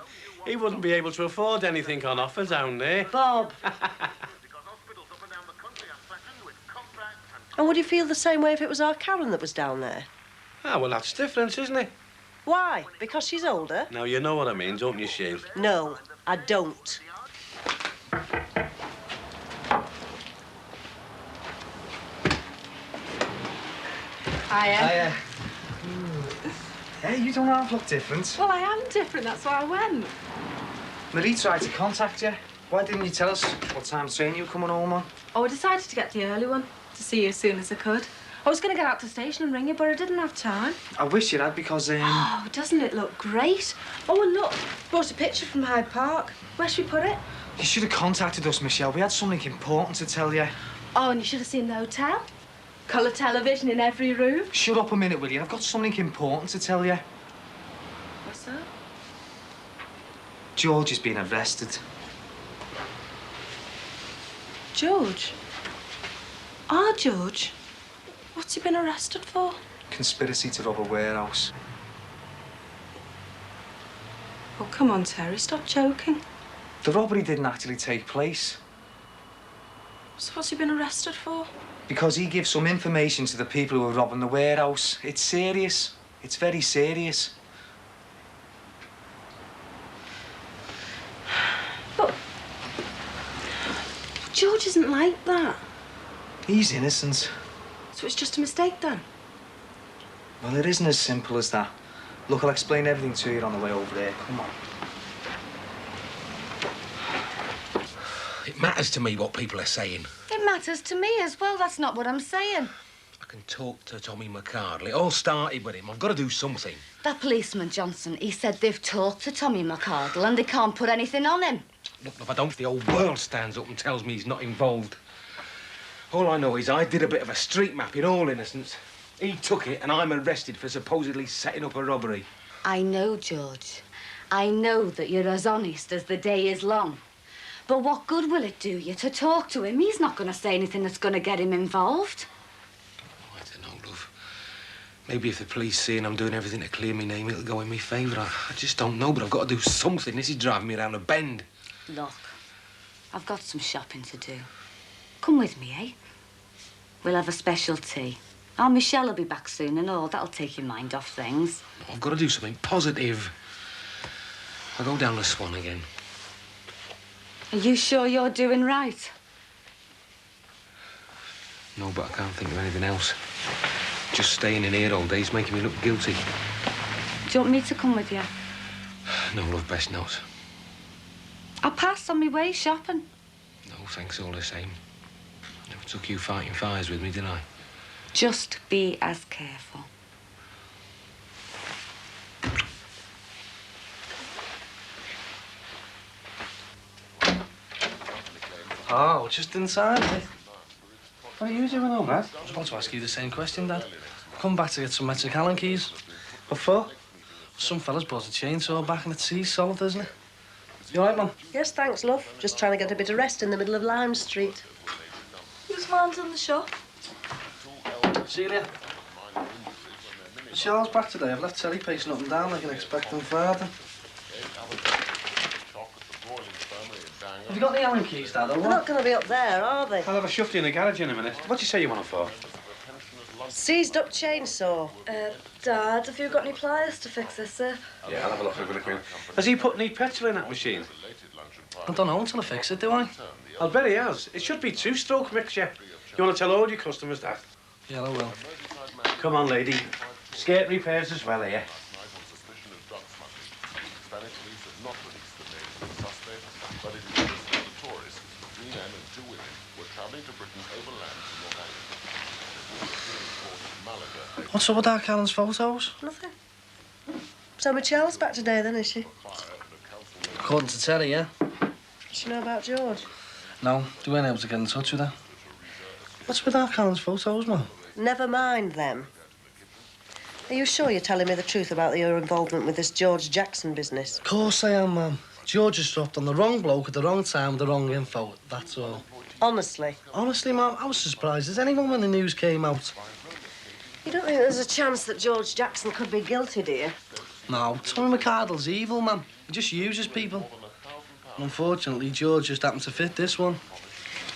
He wouldn't be able to afford anything on offer down there. Bob. And would you feel the same way if it was our Karen that was down there? Ah, well, that's different, isn't it? Why? Because she's older? Now, you know what I mean, don't you, Sheila? No, I don't. Hiya. Hey, you don't half look different. Well, I am different, that's why I went. Marie tried to contact you. Why didn't you tell us what time train you were coming home on? Oh, I decided to get the early one, to see you as soon as I could. I was going to get out to the station and ring you, but I didn't have time. I wish you had, because, Oh, doesn't it look great? Oh, and look, brought a picture from Hyde Park. Where should we put it? You should have contacted us, Michelle. We had something important to tell you. Oh, and you should have seen the hotel. Colour television in every room. Shut up a minute, will you? I've got something important to tell you. What's that? George has been arrested. George? Our George? What's he been arrested for? Conspiracy to rob a warehouse. Oh, come on, Terry, stop joking. The robbery didn't actually take place. So what's he been arrested for? Because he gives some information to the people who were robbing the warehouse. It's serious. It's very serious. But George isn't like that. He's innocent. So it's just a mistake then? Well, it isn't as simple as that. Look, I'll explain everything to you on the way over there. Come on. It matters to me what people are saying. It matters to me as well. That's not what I'm saying. I can talk to Tommy McArdle. It all started with him. I've got to do something. That policeman, Johnson, he said they've talked to Tommy McArdle and they can't put anything on him. Look, if I don't, the whole world stands up and tells me he's not involved. All I know is I did a bit of a street map in all innocence. He took it and I'm arrested for supposedly setting up a robbery. I know, George. I know that you're as honest as the day is long. But what good will it do you to talk to him? He's not going to say anything that's going to get him involved. I don't know, love. Maybe if the police see and I'm doing everything to clear my name, it'll go in my favour. I just don't know, but I've got to do something. This is driving me around a bend. Look, I've got some shopping to do. Come with me, eh? We'll have a special tea. Oh, Michelle will be back soon and all. That'll take your mind off things. I've got to do something positive. I'll go down the Swan again. Are you sure you're doing right? No, but I can't think of anything else. Just staying in here all day is making me look guilty. Do you want me to come with you? No, love, best not. I'll pass on my way shopping. No, thanks all the same. Never took you fighting fires with me, did I? Just be as careful. Oh, just inside, eh? What are you doing all that? I was about to ask you the same question, Dad. Come back to get some metric Allen keys. What for? Some fella's brought a chainsaw back and it's sea solid, isn't it? You all right, Mum? Yes, thanks, love. Just trying to get a bit of rest in the middle of Lime Street. Whose man's in the shop? Celia. Michelle's back today. I've left Terry pacing up and down like an expectant father. Have you got the Allen keys, Dad, or They're what? not going to be up there, are they? I'll have a shufty in the garage in a minute. What do you say you want them for? Seized up chainsaw. Dad, have you got any pliers to fix this, sir? Yeah, I'll have a look over the queen. Has he put any petrol in that machine? I don't know until I fix it, do I? I'll bet he has. It should be two-stroke mixture. You want to tell all your customers that? Yeah, I will. Come on, lady. Skate repairs as well here. What's up with Dark Allen's photos? Nothing. So Michelle's back today then, is she? According to Terry, yeah? Does she know about George? No, they weren't able to get in touch with her. What's with Dark Allen's photos, Mum? Never mind them. Are you sure you're telling me the truth about your involvement with this George Jackson business? Of course I am, Mum. George has dropped on the wrong bloke at the wrong time with the wrong info, that's all. Honestly? Honestly, Mum, I was surprised as anyone when the news came out. You don't think there's a chance that George Jackson could be guilty, do you? No, Tommy McArdle's evil, man. He just uses people. And unfortunately, George just happened to fit this one.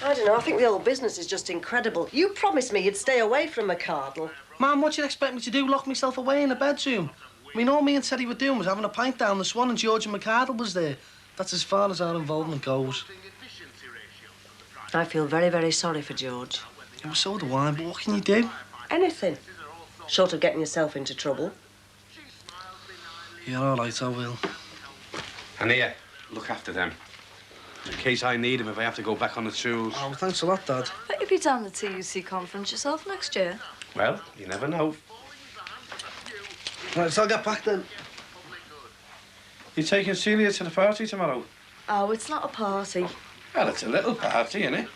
I don't know, I think the whole business is just incredible. You promised me you'd stay away from McArdle. Mum, what do you expect me to do? Lock myself away in a bedroom? I mean, all me and Teddy were doing was having a pint down the Swan and George and McArdle was there. That's as far as our involvement goes. I feel very, very sorry for George. Yeah, so do I, but what can you do? Anything. Short of getting yourself into trouble. Yeah, all right, I will. And here, look after them. In case I need them if I have to go back on the tools. Oh, thanks a lot, Dad. Bet you'll be down the TUC conference yourself next year. Well, you never know. Right, so I'll get back then. You taking Celia to the party tomorrow? Oh, it's not a party. Well, it's a little party, isn't it?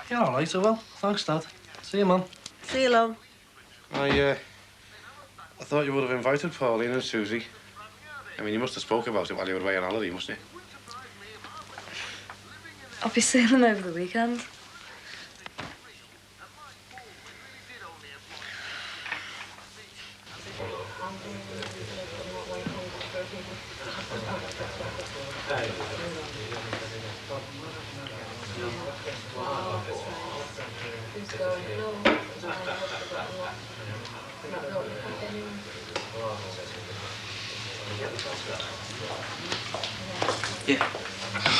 Yeah, all right, I will. Thanks, Dad. See you, Mum. See you, Lon. I thought you would have invited Pauline and Susie. I mean, you must have spoke about it while you were away on holiday, mustn't you? I'll be seeing them over the weekend. Yeah.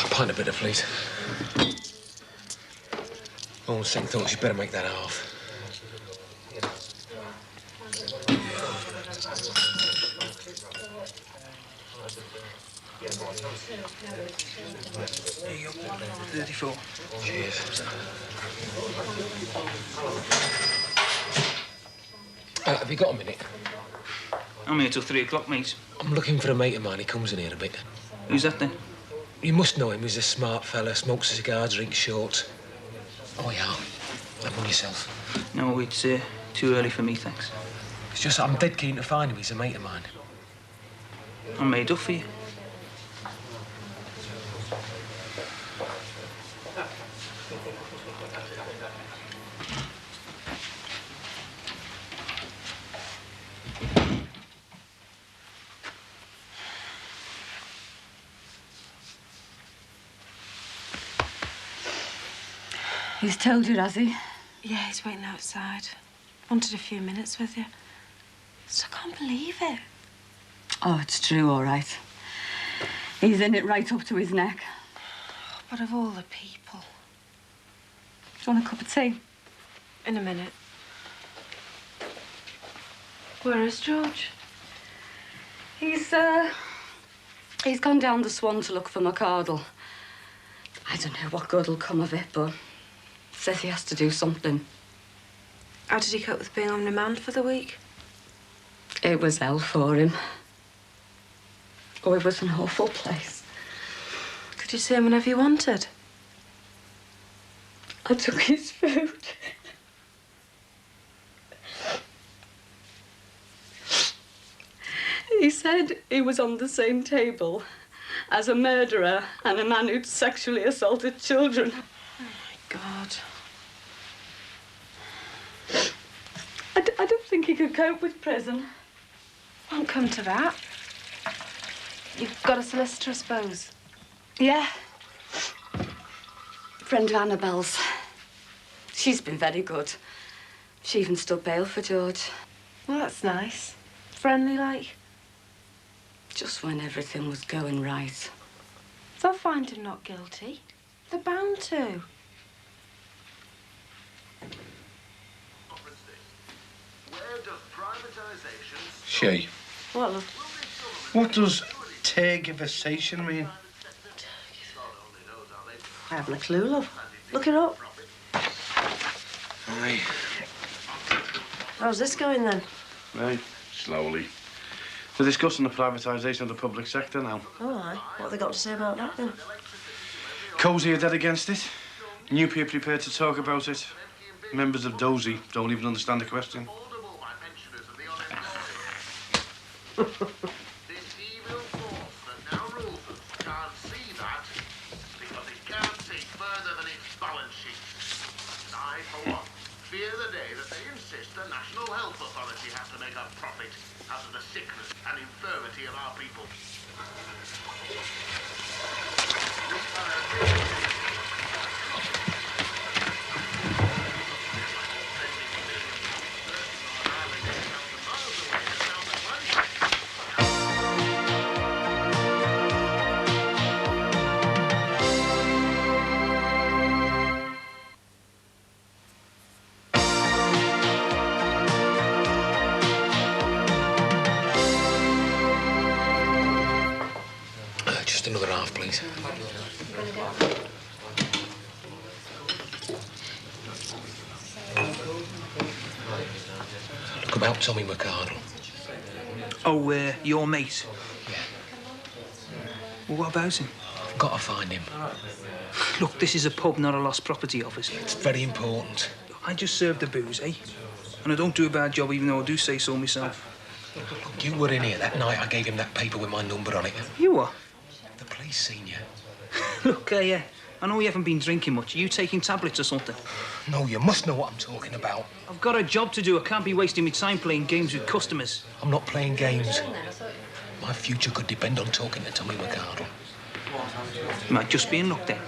Pint of bitter, please. On second thoughts, you better make that half. Here you go. 34. Cheers. Have you got a minute? I'm here till 3 o'clock, mate. I'm looking for a mate of mine. He comes in here a bit. Who's that then? You must know him. He's a smart fella, smokes a cigar, drinks short. Oh, yeah. Have one yourself. No, it's too early for me, thanks. It's just I'm dead keen to find him. He's a mate of mine. I'm made up for you. He's told you, has he? Yeah, he's waiting outside. Wanted a few minutes with you. So I can't believe it. Oh, it's true, all right. He's in it right up to his neck. But of all the people. Do you want a cup of tea? In a minute. Where is George? He's gone down the Swan to look for McArdle. I don't know what good will come of it, but says he has to do something. How did he cope with being on remand for the week? It was hell for him. Oh, it was an awful place. Could you see him whenever you wanted? I took his food. He said he was on the same table as a murderer and a man who'd sexually assaulted children. Oh, my God. I don't think he could cope with prison. Won't come to that. You've got a solicitor, I suppose? Yeah. Friend of Annabelle's. She's been very good. She even stood bail for George. Well, that's nice. Friendly like. Just when everything was going right. They'll find him not guilty. They're bound to. She. What, love? What does tergiversation mean? I haven't a clue, love. Look it up. Aye. How's this going, then? Right, slowly. They're discussing the privatisation of the public sector now. Oh, aye. What have they got to say about that, then? Cosy are dead against it. New people prepared to talk about it. Members of Dozy don't even understand the question. Fear the day that they insist the National Health Authority has to make a profit out of the sickness and infirmity of our people. please. Look about Tommy McArdle. Oh, your mate? Yeah. Well, what about him? I've got to find him. Look, this is a pub, not a lost property office. It's very important. I just serve the booze, eh? And I don't do a bad job, even though I do say so myself. Look, you were in here that night I gave him that paper with my number on it. You what? The police seen you. Look, I know you haven't been drinking much. Are you taking tablets or something? No, you must know what I'm talking about. I've got a job to do. I can't be wasting my time playing games with customers. I'm not playing games. My future could depend on talking to Tommy McArdle. You might just be in luck then.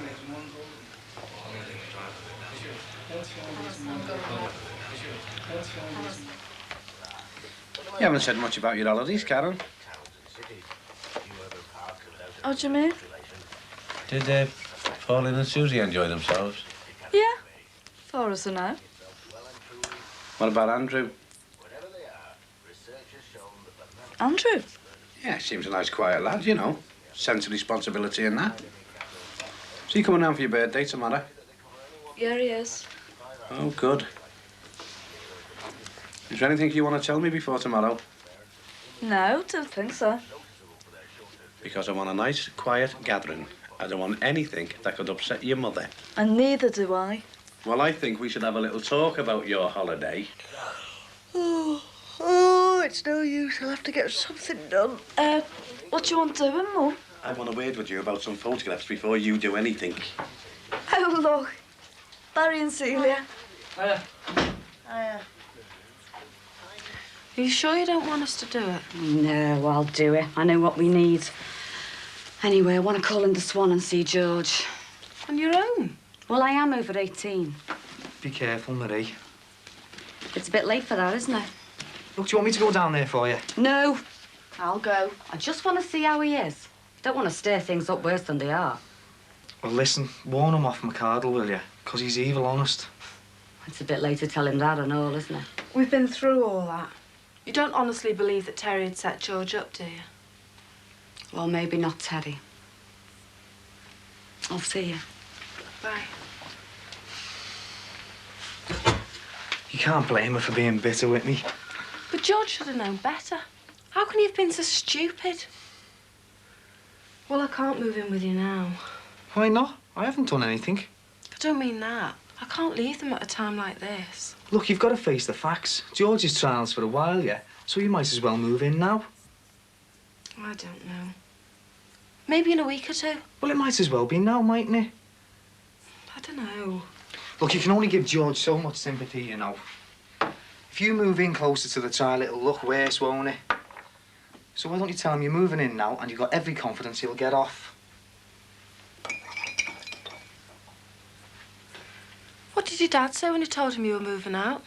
You haven't said much about your holidays, Karen. How do you mean? Did Pauline and Susie enjoy themselves? Yeah, far as I know. What about Andrew? Andrew? Yeah, seems a nice, quiet lad, you know. Sense of responsibility and that. So you coming round for your birthday tomorrow? Yeah, he is. Oh, good. Is there anything you want to tell me before tomorrow? No, don't think so. Because I want a nice, quiet gathering. I don't want anything that could upset your mother. And neither do I. Well, I think we should have a little talk about your holiday. Oh, it's no use. I'll have to get something done. What do you want doing, Mum? I want to word with you about some photographs before you do anything. Oh, look. Barry and Celia. Are you sure you don't want us to do it? No, I'll do it. I know what we need. Anyway, I want to call in the Swan and see George. On your own? Well, I am over 18. Be careful, Marie. It's a bit late for that, isn't it? Look, do you want me to go down there for you? No. I'll go. I just want to see how he is. Don't want to stir things up worse than they are. Well, listen, warn him off McArdle, will you? Because he's evil honest. It's a bit late to tell him that and all, isn't it? We've been through all that. You don't honestly believe that Terry had set George up, do you? Well, maybe not Teddy. I'll see you. Bye. You can't blame her for being bitter with me. But George should have known better. How can he have been so stupid? Well, I can't move in with you now. Why not? I haven't done anything. I don't mean that. I can't leave them at a time like this. Look, you've got to face the facts. George's trials for a while, yeah? So you might as well move in now. I don't know. Maybe in a week or two. Well, it might as well be now, mightn't it? I don't know. Look, you can only give George so much sympathy, you know. If you move in closer to the trial, it'll look worse, won't it? So why don't you tell him you're moving in now and you've got every confidence he'll get off? What did your dad say when you told him you were moving out?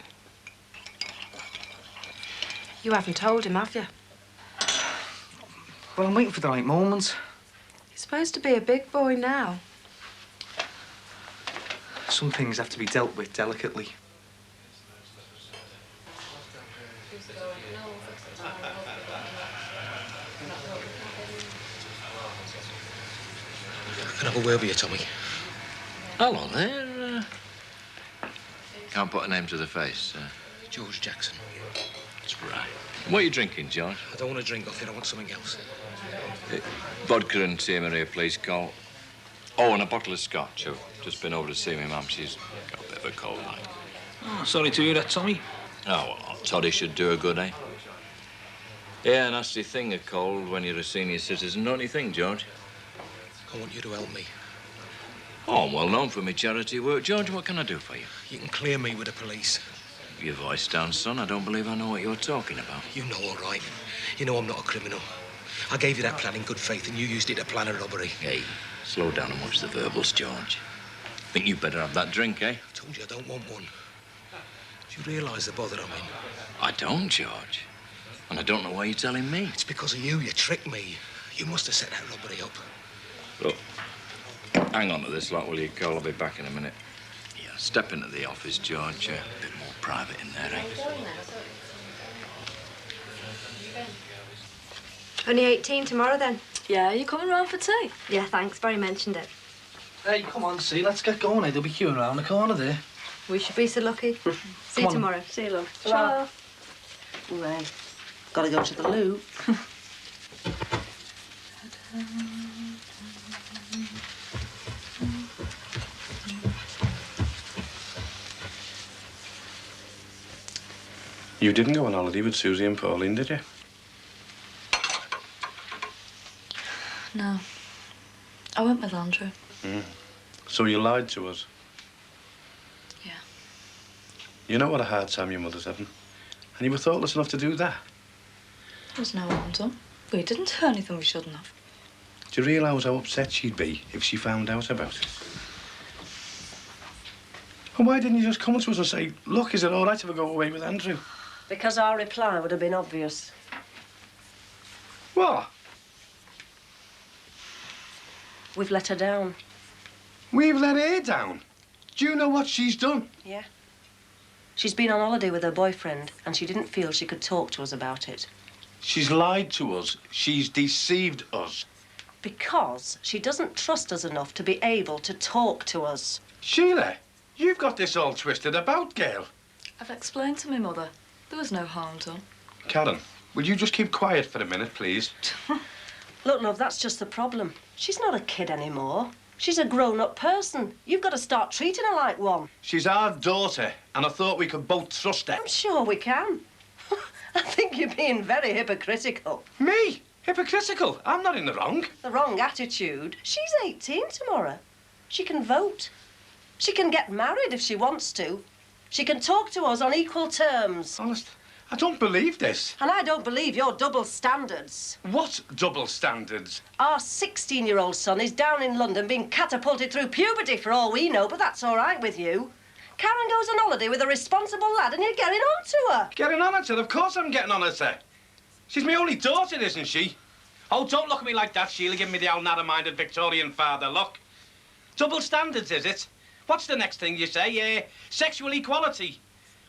You haven't told him, have you? Well, I'm waiting for the right moment. You're supposed to be a big boy now. Some things have to be dealt with delicately. Can I have a word with you, Tommy? Hello there. Can't put a name to the face. George Jackson. That's right. What are you drinking, George? I don't want to drink off it. I want something else. Vodka and Tia Maria, please, Cole. Oh, and a bottle of scotch. I've just been over to see my mum. She's got a bit of a cold, like. Oh, sorry to hear that, Tommy. Oh, well, Toddy should do her good, eh? Yeah, nasty thing, a cold when you're a senior citizen, don't you think, George? I want you to help me. Oh, I'm well known for my charity work. George, what can I do for you? You can clear me with the police. Your voice down, son. I don't believe I know what you're talking about. You know all right. You know I'm not a criminal. I gave you that plan in good faith and you used it to plan a robbery. Hey, slow down and watch the verbals, George. Think you better have that drink, eh? I told you I don't want one. Do you realise the bother I'm in? I don't, George. And I don't know why you're telling me. It's because of you. You tricked me. You must have set that robbery up. Look, hang on to this lot, will you, Cole? I'll be back in a minute. Yeah, step into the office, George. A bit more private in there, eh? Only 18 tomorrow, then. Yeah, you coming round for tea? Yeah, thanks. Barry mentioned it. Hey, come on, see, let's get going. They'll be queuing around the corner there. We should be so lucky. See you on. tomorrow. See you, love. Ta-ra. Right. Gotta go to the loo. You didn't go on holiday with Susie and Pauline, did you? No. I went with Andrew. So you lied to us? Yeah. You know what a hard time your mother's having. And you were thoughtless enough to do that. There was no harm done. We didn't do anything we shouldn't have. Do you realise how upset she'd be if she found out about it? And why didn't you just come to us and say, look, is it all right if I go away with Andrew? Because our reply would have been obvious. What? We've let her down. We've let her down? Do you know what she's done? Yeah. She's been on holiday with her boyfriend, and she didn't feel she could talk to us about it. She's lied to us. She's deceived us. Because she doesn't trust us enough to be able to talk to us. Sheila, you've got this all twisted about, girl. I've explained to my mother. There was no harm done. Karen, will you just keep quiet for a minute, please? Look, love, that's just the problem. She's not a kid anymore. She's a grown-up person. You've got to start treating her like one. She's our daughter, and I thought we could both trust her. I'm sure we can. I think you're being very hypocritical. Me? Hypocritical? I'm not in the wrong. The wrong attitude. She's 18 tomorrow. She can vote. She can get married if she wants to. She can talk to us on equal terms. Honest, I don't believe this. And I don't believe your double standards. What double standards? Our 16-year-old son is down in London being catapulted through puberty for all we know, but that's all right with you. Karen goes on holiday with a responsible lad and you're getting on to her. Getting on at her? Of course I'm getting on at her. She's my only daughter, isn't she? Oh, don't look at me like that, Sheila. Give me the old narrow-minded Victorian father look. Double standards, is it? What's the next thing you say? Sexual equality.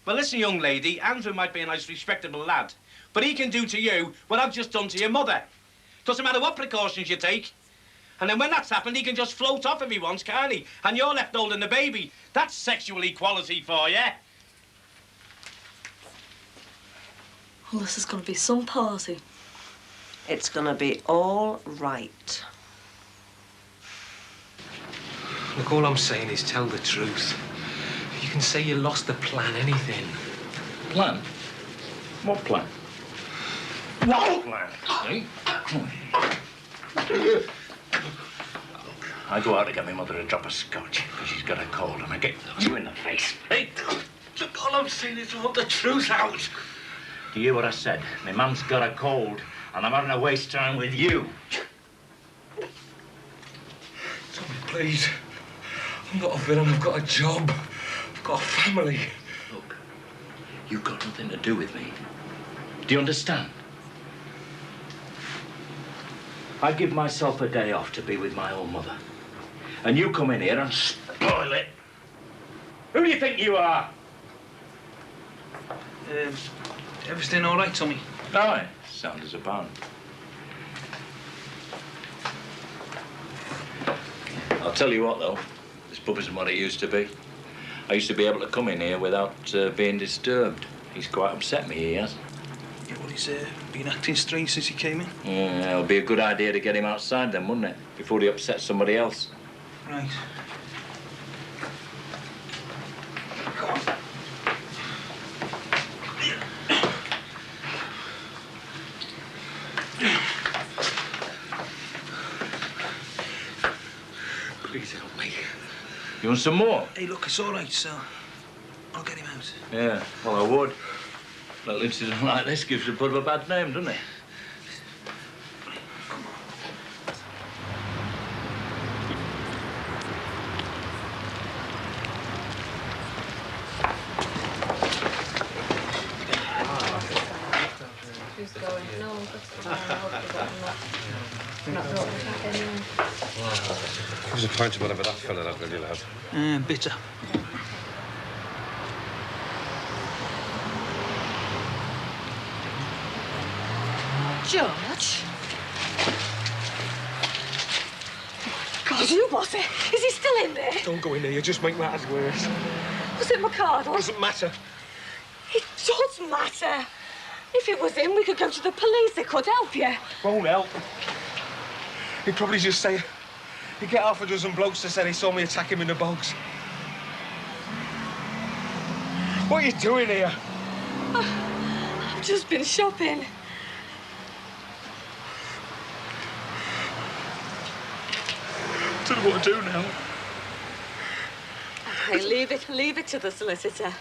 Well, listen, young lady, Andrew might be a nice, respectable lad, but he can do to you what I've just done to your mother. Doesn't matter what precautions you take. And then when that's happened, he can just float off if he wants, can't he? And you're left holding the baby. That's sexual equality for you. Well, this is going to be some party. It's going to be all right. Look, all I'm saying is tell the truth. You can say you lost the plan, anything. Plan? What plan? What plan? Eh? I go out to get my mother a drop of scotch because she's got a cold and I get you in the face. Hey, look, all I'm saying is want the truth out. Do you hear what I said? My mum's got a cold and I'm having to waste time with you. Tommy, please. I'm not a villain, I've got a job. I've got a family. Look, you've got nothing to do with me. Do you understand? I give myself a day off to be with my own mother. And you come in here and spoil it. Who do you think you are? Everything all right, Tommy? Aye, sound as a band. I'll tell you what, though. This pub isn't what it used to be. I used to be able to come in here without being disturbed. He's quite upset me, he has. Yeah, well, he's been acting strange since he came in. Yeah, it'll be a good idea to get him outside then, wouldn't it? Before he upsets somebody else. Right. Please help me. You want some more? Hey, look, it's all right, so I'll get him out. Yeah, well, I would. Little incident like this gives the pub a bad name, doesn't it? Who's going? No, that's not brought me back anyway. Who's a pint of whatever that fella that really loud? Bitter. George? Who was it? Is he still in there? Don't go in there, you just make matters worse. Was it McCardle? Doesn't matter. It does matter. If it was him, we could go to the police. They could help you. Won't help. He'd probably just say... He'd get half a dozen blokes to say they saw me attack him in the bogs. What are you doing here? I've just been shopping. I don't know what to do now. Okay, leave it to the solicitor.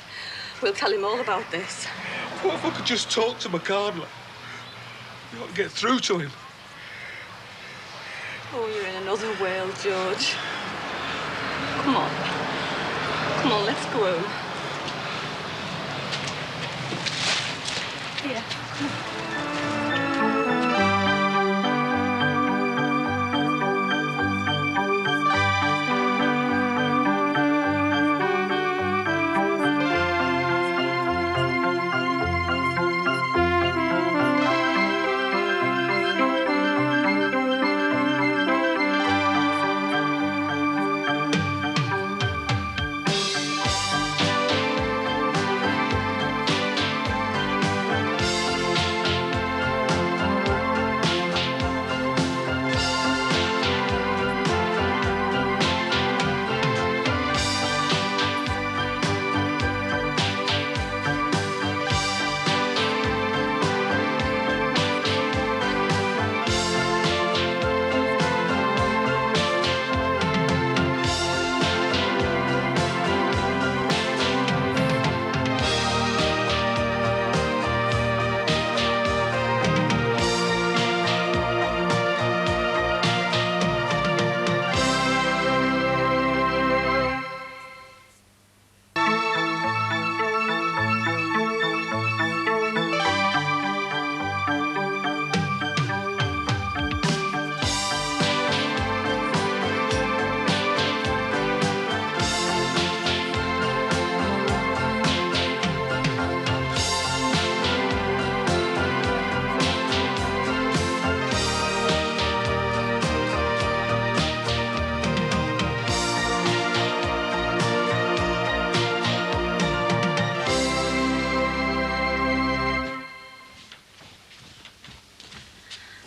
We'll tell him all about this. What if I could just talk to McCardle? You ought to get through to him. Oh, you're in another world, George. Come on. Come on, let's go home. Here, come on.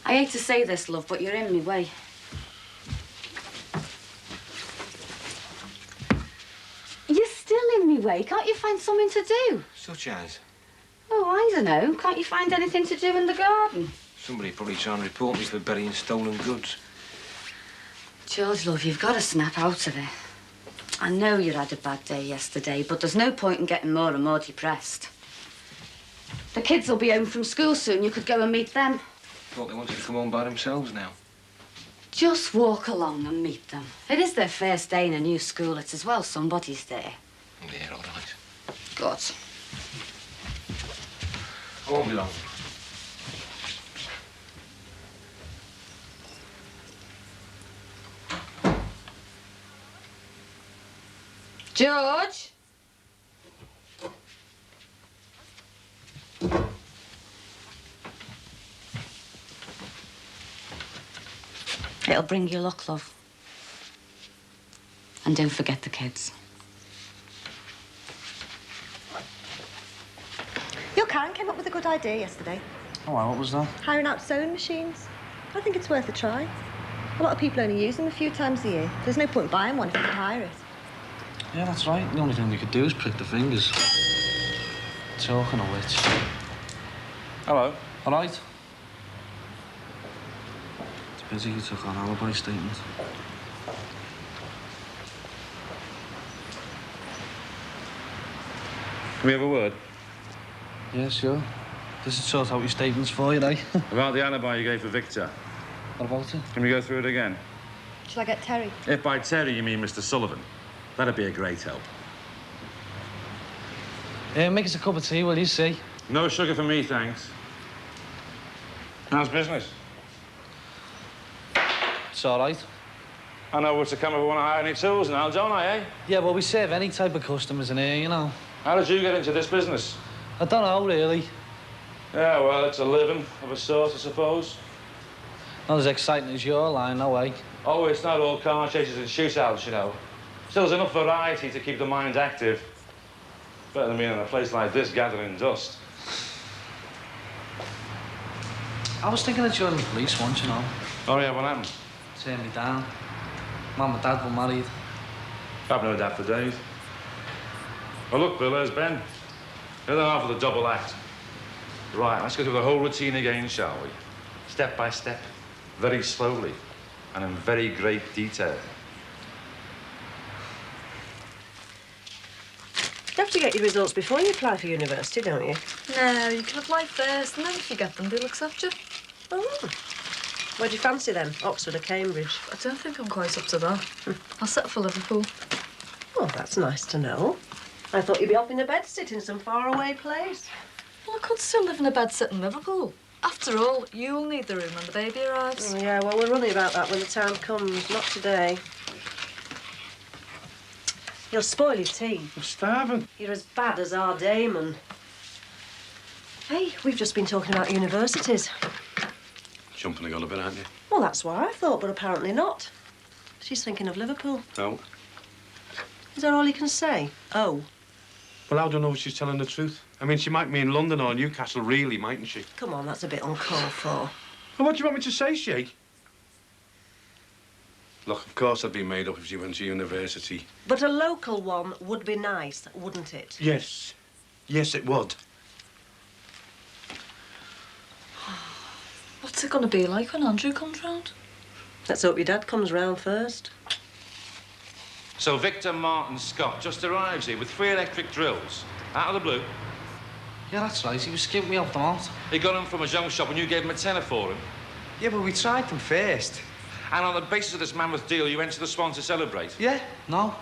I hate to say this, love, but you're in my way. You're still in my way. Can't you find something to do? Such as? Oh, I don't know. Can't you find anything to do in the garden? Somebody probably trying to report me for burying stolen goods. George, love, you've got to snap out of it. I know you had a bad day yesterday, but there's no point in getting more and more depressed. The kids will be home from school soon. You could go and meet them. Thought they wanted to come home by themselves now. Just walk along and meet them. It is their first day in a new school. It's as well somebody's there. Yeah, all right. Good. I won't be long. George? It'll bring you luck, love. And don't forget the kids. Your Karen came up with a good idea yesterday. Oh, wow, what was that? Hiring out sewing machines. I think it's worth a try. A lot of people only use them a few times a year. There's no point buying one if you can hire it. Yeah, that's right. The only thing we could do is prick the fingers. Talking of which... Hello. All right. It's busy you took on alibi statement. Can we have a word? Yeah, sure. This is sort out your statements for you, eh? About the alibi you gave for Victor. What about it? Can we go through it again? Shall I get Terry? If by Terry you mean Mr. Sullivan, that'd be a great help. Make us a cup of tea, will you see? No sugar for me, thanks. How's business? It's all right. I know what's to come if I want to hire any tools now, don't I, eh? Yeah, well, we serve any type of customers in here, you know. How did you get into this business? I don't know, really. Yeah, well, it's a living of a sort, I suppose. Not as exciting as your line, no way. Oh, it's not all car chases and shootouts, you know. Still, there's enough variety to keep the mind active. Better than being in a place like this gathering dust. I was thinking of joining the police once, you know. Oh, yeah, what happened? Turned me down. Mum and Dad were married. I've no doubt for days. Well, look, Bill, there's Ben. The other half of the double act. Right, let's go through the whole routine again, shall we? Step by step, very slowly, and in very great detail. You have to get your results before you apply for university, don't you? No, you can apply first, and then if you get them, they'll accept you. Oh. Where do you fancy then? Oxford or Cambridge? I don't think I'm quite up to that. I'll settle for Liverpool. Oh, that's nice to know. I thought you'd be up in a bed sit in some faraway place. Well, I could still live in a bed sit in Liverpool. After all, you'll need the room when the baby arrives. Oh, yeah, well, we're running about that when the time comes, not today. You'll spoil your tea. I'm starving. You're as bad as our Damon. Hey, we've just been talking about universities. Jumping the gun a bit, aren't you? Well, that's what I thought, but apparently not. She's thinking of Liverpool. No. Is that all you can say? Oh. Well, I don't know if she's telling the truth. I mean, she might mean London or Newcastle, really, mightn't she? Come on, that's a bit uncalled for. Well, what do you want me to say, Shay? Look, of course I'd be made up if she went to university. But a local one would be nice, wouldn't it? Yes. Yes, it would. What's it going to be like when Andrew comes round? Let's hope your dad comes round first. So Victor Martin Scott just arrives here with 3 electric drills, out of the blue. Yeah, that's right. He was skipping me off the malt. He got them from a junk shop and you gave him a tenner for him. Yeah, but we tried them first. And on the basis of this mammoth deal, you went to the Swan to celebrate? Yeah, no.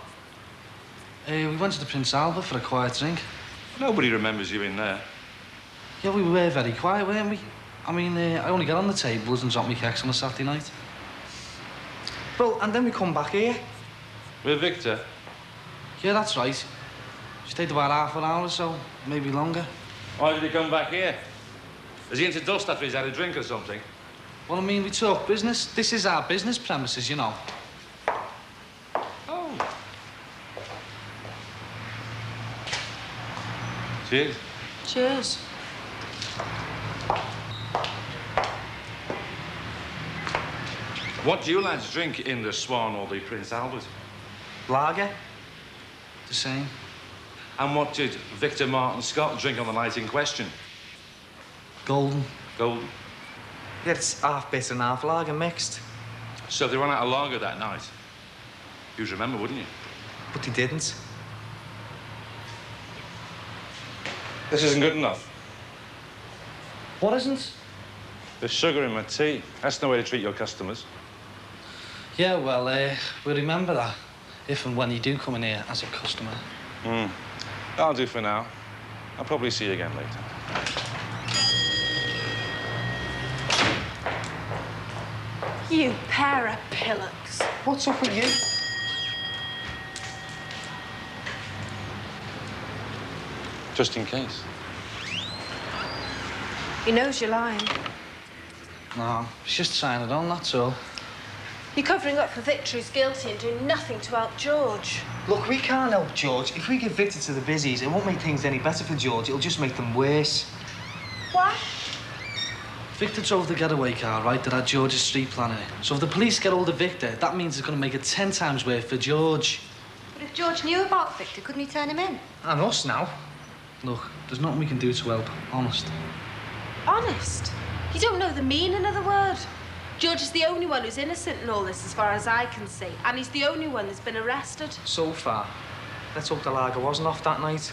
We went to the Prince Albert for a quiet drink. Nobody remembers you in there. Yeah, we were very quiet, weren't we? I mean, I only got on the tables and dropped me keks on a Saturday night. Well, and then we come back here. With Victor? Yeah, that's right. Stayed about half an hour or so, maybe longer. Why did he come back here? Is he into dust after he's had a drink or something? Well, I mean, we talk business. This is our business premises, you know. Oh. Cheers. Cheers. What do you lads drink in the Swan or the Prince Albert? Lager. The same. And what did Victor Martin Scott drink on the night in question? Golden. Golden. Yeah, it's half bitter and half lager mixed. So if they ran out of lager that night, you'd remember, wouldn't you? But he didn't. This isn't good enough. What isn't? There's sugar in my tea. That's no way to treat your customers. Yeah, well, we'll remember that if and when you do come in here as a customer. That'll do for now. I'll probably see you again later. You pair of pillocks. What's up with you? Just in case. He knows you're lying. No, it's just signing it on, that's all. You're covering up for Victor, who's guilty, and doing nothing to help George. Look, we can't help George. If we give Victor to the busies, it won't make things any better for George. It'll just make them worse. Why? Victor drove the getaway car, right, that had George's street plan in it. So if the police get hold of Victor, that means it's going to make it 10 times worse for George. But if George knew about Victor, couldn't he turn him in? And us now. Look, there's nothing we can do to help, honest. Honest? You don't know the meaning of the word. George is the only one who's innocent in all this, as far as I can see. And he's the only one that's been arrested. So far. Let's hope the lager wasn't off that night.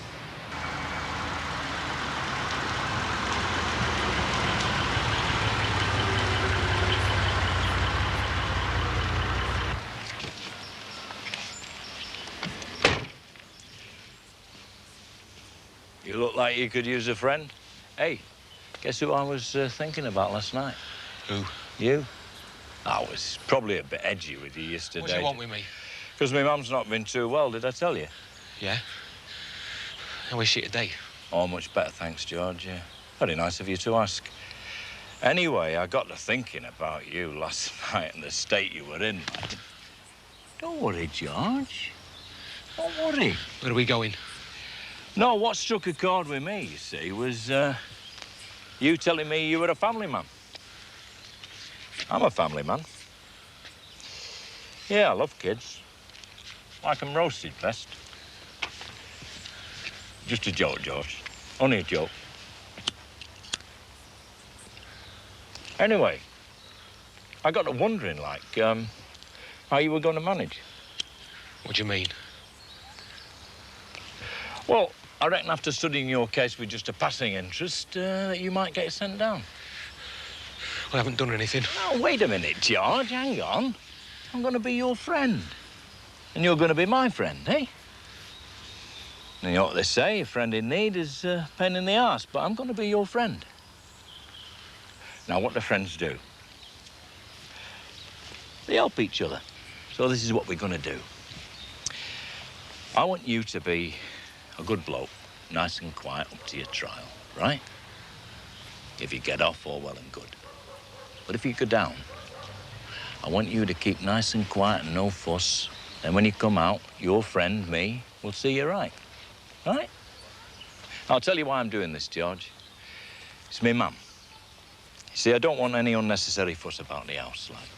You look like you could use a friend. Hey, guess who I was thinking about last night? Who? You. I was probably a bit edgy with you yesterday. What do you want with me? Because my mum's not been too well, did I tell you? Yeah? How is she today? Oh, much better, thanks, George, yeah. Very nice of you to ask. Anyway, I got to thinking about you last night and the state you were in. Don't worry, George. Don't worry. Where are we going? No, what struck a chord with me, you see, was you telling me you were a family man. I'm a family man. Yeah, I love kids. Like 'em roasted best. Just a joke, George. Only a joke. Anyway, I got to wondering, like, how you were going to manage. What do you mean? Well, I reckon after studying your case with just a passing interest, you might get sent down. I haven't done anything. Now, wait a minute, George. Hang on. I'm going to be your friend. And you're going to be my friend, eh? And you know what they say, a friend in need is a pain in the arse, but I'm going to be your friend. Now, what do friends do? They help each other. So this is what we're going to do. I want you to be a good bloke, nice and quiet up to your trial, right? If you get off, all well and good. But if you go down, I want you to keep nice and quiet and no fuss. Then when you come out, your friend, me, will see you right. Right? I'll tell you why I'm doing this, George. It's me mum. You see, I don't want any unnecessary fuss about the house, like.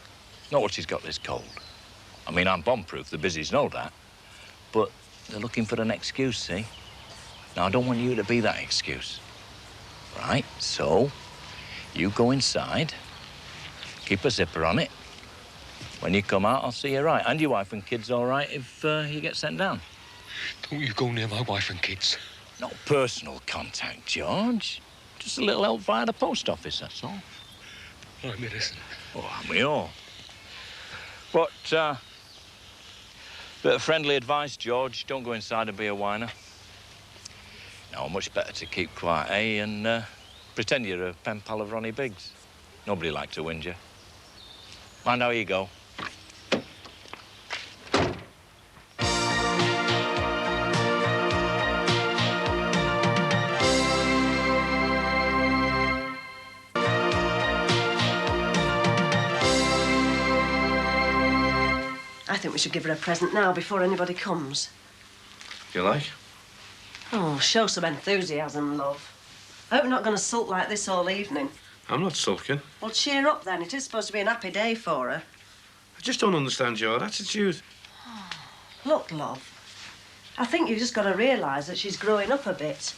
Not what she's got this cold. I mean, I'm bomb-proof, the busies know that. But they're looking for an excuse, see? Now, I don't want you to be that excuse. Right? So, you go inside, keep a zipper on it. When you come out, I'll see you right. And your wife and kids all right if you get sent down. Don't you go near my wife and kids. Not personal contact, George. Just a little help via the post office, that's all. Right, me listen. Oh, aren't we all? But, bit of friendly advice, George. Don't go inside and be a whiner. No, much better to keep quiet, eh? And pretend you're a pen pal of Ronnie Biggs. Nobody likes to whinge you. Mind how you go. I think we should give her a present now before anybody comes. You like? Oh, show some enthusiasm, love. I hope you're not going to sulk like this all evening. I'm not sulking. Well, cheer up then. It is supposed to be an happy day for her. I just don't understand your attitude. Look, love, I think you've just got to realise that she's growing up a bit.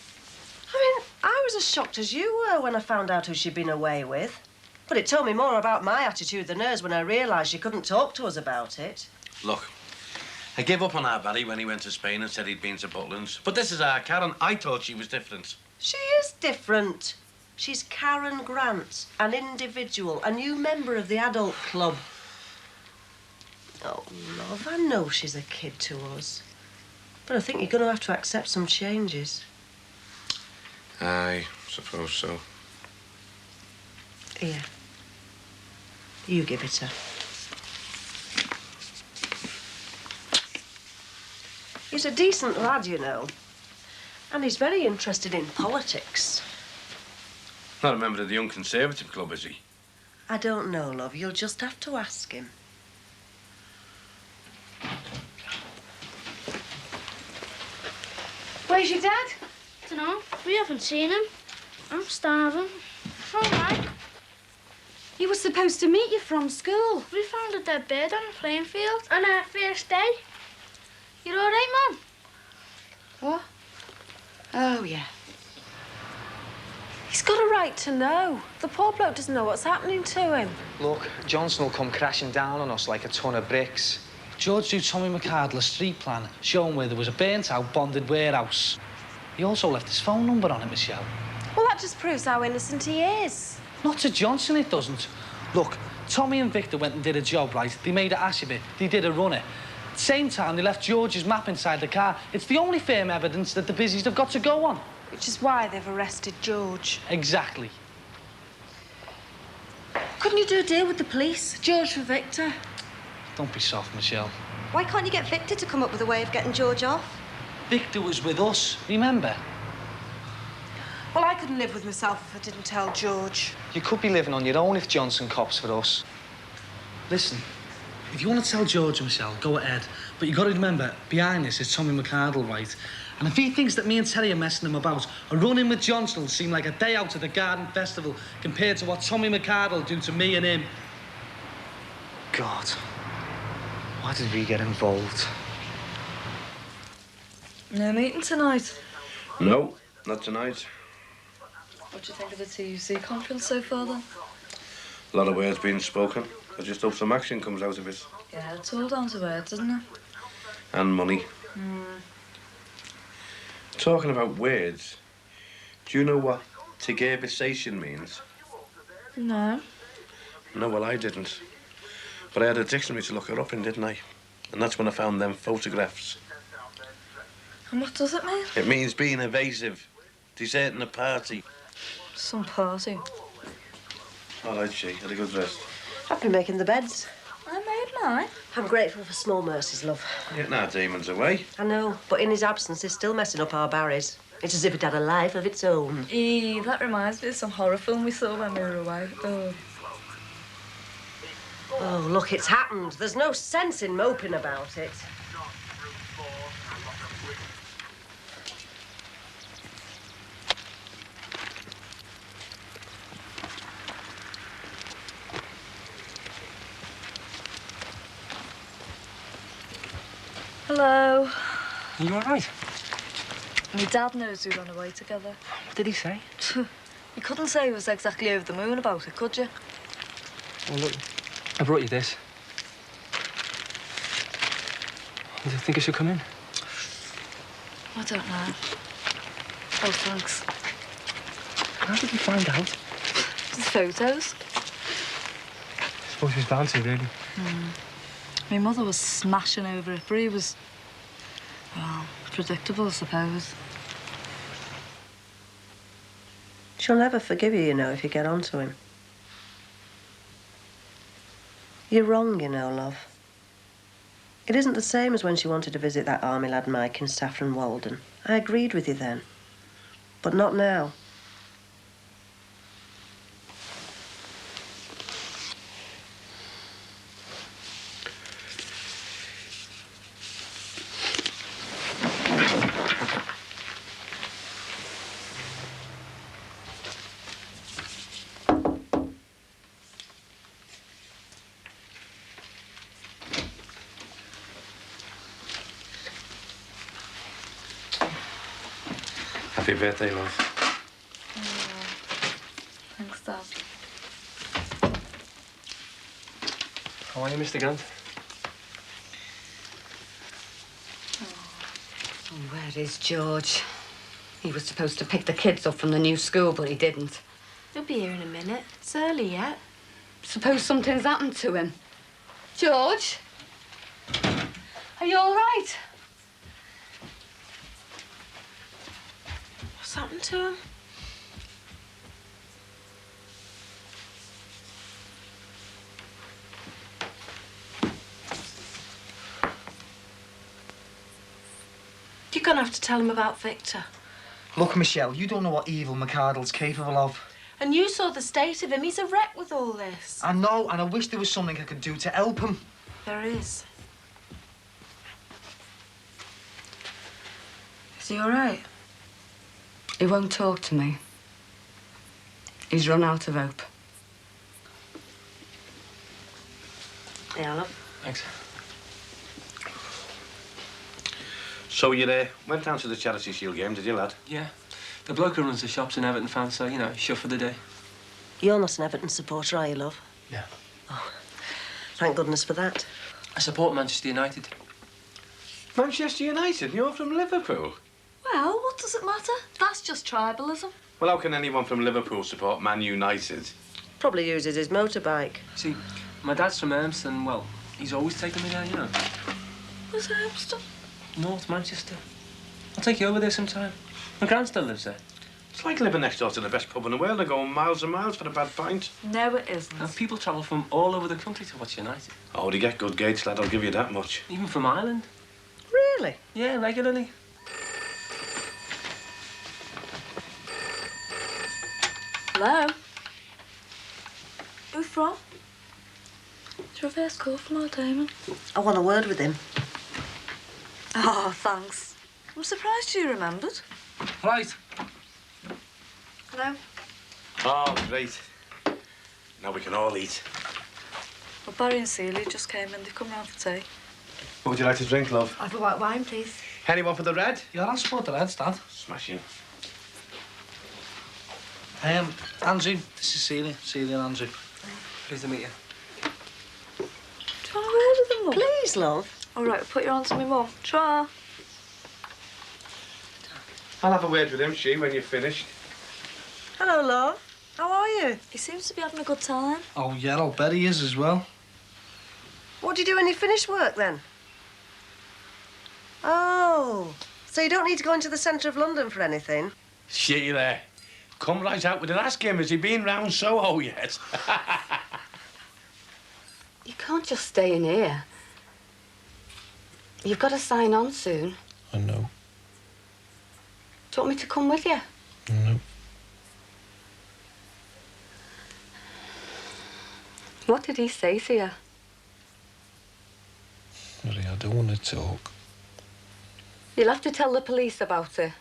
I mean, I was as shocked as you were when I found out who she'd been away with. But it told me more about my attitude than hers when I realised she couldn't talk to us about it. Look, I gave up on our Barry when he went to Spain and said he'd been to Butlins. But this is our Karen. I thought she was different. She is different. She's Karen Grant, an individual, a new member of the adult club. Oh, love, I know she's a kid to us. But I think you're going to have to accept some changes. I suppose so. Here. You give it her. He's a decent lad, you know. And he's very interested in politics. Not a member of the Young Conservative Club, is he? I don't know, love. You'll just have to ask him. Where's your dad? Dunno. We haven't seen him. I'm starving. All right. He was supposed to meet you from school. We found a dead bird on a playing field on our first day. You all right, Mum? What? Oh, yeah. He's got a right to know. The poor bloke doesn't know what's happening to him. Look, Johnson will come crashing down on us like a ton of bricks. George drew Tommy McCardle's street plan, showing where there was a burnt-out bonded warehouse. He also left his phone number on it, Michelle. Well, that just proves how innocent he is. Not to Johnson, it doesn't. Look, Tommy and Victor went and did a job, right? They made a ash of it. They did a runner. At the same time, they left George's map inside the car. It's the only firm evidence that the busies have got to go on. Which is why they've arrested George. Exactly. Couldn't you do a deal with the police? George for Victor? Don't be soft, Michelle. Why can't you get Victor to come up with a way of getting George off? Victor was with us, remember? Well, I couldn't live with myself if I didn't tell George. You could be living on your own if Johnson cops for us. Listen, if you want to tell George and Michelle, go ahead. But you got to remember, behind this is Tommy McArdle, right? And if he thinks that me and Terry are messing him about, a run-in with Johnson will seem like a day out at the Garden Festival compared to what Tommy McArdle will do to me and him. God, why did we get involved? No meeting tonight. No, not tonight. What do you think of the TUC conference so far, then? A lot of words being spoken. I just hope some action comes out of it. Yeah, it's all down to words, isn't it? And money. Talking about words, do you know what tergiversation means? No. No, well, I didn't. But I had a dictionary to look it up in, didn't I? And that's when I found them photographs. And what does it mean? It means being evasive, deserting a party. Some party. All right, she had a good rest. I've been making the beds. I made mine. I'm grateful for small mercies, love. Getting our demons away. I know, but in his absence, he's still messing up our Barrys. It's as if it had a life of its own. That reminds me of some horror film we saw when we were away. Oh. Oh, look, it's happened. There's no sense in moping about it. Hello. Are you all right? My dad knows we ran away together. What did he say? You couldn't say he was exactly over the moon about it, could you? Well, look, I brought you this. Do you think I should come in? I don't know. Oh, thanks. How did you find out? There's photos. I suppose he was bound to, really. My mother was smashing over it, but he was, well, predictable, I suppose. She'll never forgive you, you know, if you get on to him. You're wrong, you know, love. It isn't the same as when she wanted to visit that army lad Mike in Saffron Walden. I agreed with you then, but not now. Happy birthday, love. Thanks, Dad. How are you, Mr. Grant? Where is George? He was supposed to pick the kids up from the new school, but he didn't. He'll be here in a minute. It's early yet. Suppose something's happened to him. George? Are you all right? What's happened to him? You're gonna have to tell him about Victor. Look, Michelle, you don't know what evil McArdle's capable of. And you saw the state of him. He's a wreck with all this. I know, and I wish there was something I could do to help him. There is. Is he all right? He won't talk to me. He's run out of hope. Yeah, love. Thanks. So you went down to the Charity Shield game, did you, lad? Yeah. The bloke who runs the shop's an Everton fan, so, you know, shut for the day. You're not an Everton supporter, are you, love? Yeah. Oh, thank goodness for that. I support Manchester United. Manchester United? You're from Liverpool? Well, what does it matter? That's just tribalism. Well, how can anyone from Liverpool support Man United? Probably uses his motorbike. See, my dad's from Elmston. Well, he's always taken me there, you know. Where's Elmston? North Manchester. I'll take you over there sometime. My gran still lives there. It's like living next door to the best pub in the world and going miles and miles for a bad pint. No, it isn't. Now, people travel from all over the country to watch United. Oh, they get good gates, lad, I'll give you that much. Even from Ireland. Really? Yeah, regularly. Hello? Who from? It's a reverse call from old Damon. I want a word with him. Oh, thanks. I'm surprised you remembered. Right. Hello? Oh, great. Now we can all eat. Well, Barry and Celia just came in. They've come round for tea. What would you like to drink, love? I've a white wine, please. Anyone for the red? Yeah, I'll support the Reds, Dad. Smashing. Andrew, this is Celia. Celia and Andrew. Pleased to meet you. Do you want a word with them, Mum? Please, love. All right, put your arm to me, Mum. Try. I'll have a word with him, she, when you're finished. Hello, love. How are you? He seems to be having a good time. Oh, yeah, I'll bet he is as well. What do you do when you finish work, then? Oh, so you don't need to go into the centre of London for anything? Sheila, come right out with it. Ask him, has he been round Soho yet? You can't just stay in here. You've got to sign on soon. I know. Do you want me to come with you? No. What did he say to you? Marie, I don't want to talk. You'll have to tell the police about it.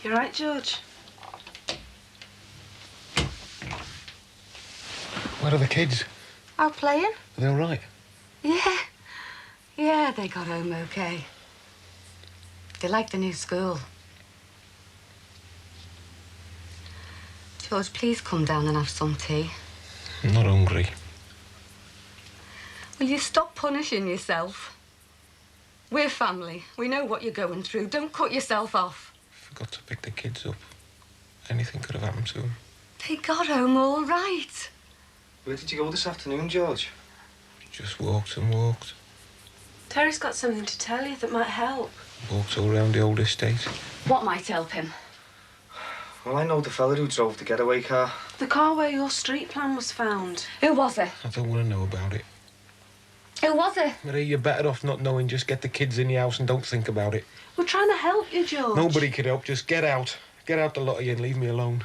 You right, George? Where are the kids? Out playing? Are they all right? Yeah. Yeah, they got home okay. They like the new school. George, please come down and have some tea. I'm not hungry. Will you stop punishing yourself? We're family. We know what you're going through. Don't cut yourself off. Forgot to pick the kids up. Anything could have happened to them. They got home all right. Where did you go this afternoon, George? Just walked and walked. Terry's got something to tell you that might help. Walked all round the old estate. What might help him? Well, I know the fella who drove the getaway car. The car where your street plan was found. Who was it? I don't want to know about it. Who was it? Marie, you're better off not knowing. Just get the kids in the house and don't think about it. We're trying to help you, George. Nobody could help. Just get out. Get out, the lot of you, and leave me alone.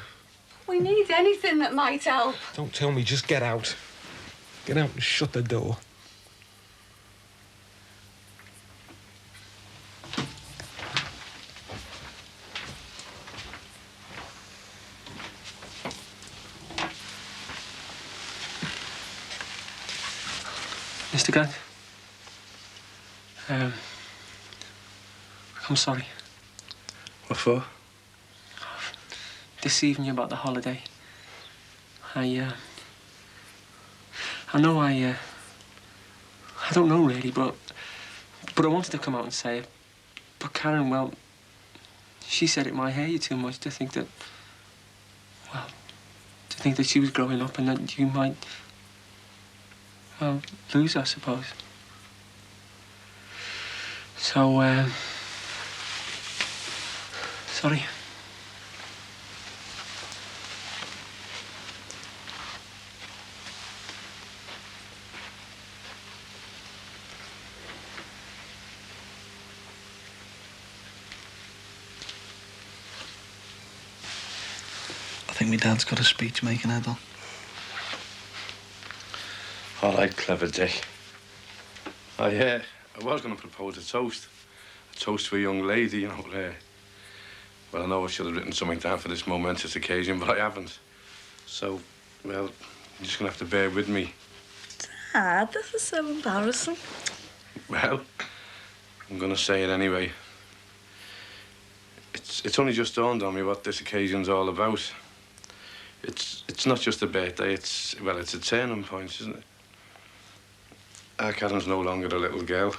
We need anything that might help. Don't tell me. Just get out. Get out and shut the door. Mr. Grant, I'm sorry. What for? Deceiving you about the holiday. I know I don't know really, but I wanted to come out and say it. But Karen, well, she said it might hurt you too much to think that she was growing up and that you might, well, lose, I suppose. So, sorry. I think my dad's got a speech making, Edel. All right, clever Dick. I was going to propose a toast. A toast for a young lady, you know. Well, I know I should have written something down for this momentous occasion, but I haven't. So, well, you're just going to have to bear with me. Dad, this is so embarrassing. Well, I'm going to say it anyway. It's only just dawned on me what this occasion's all about. It's not just a birthday, it's a turning point, isn't it? Our Karen's no longer a little girl.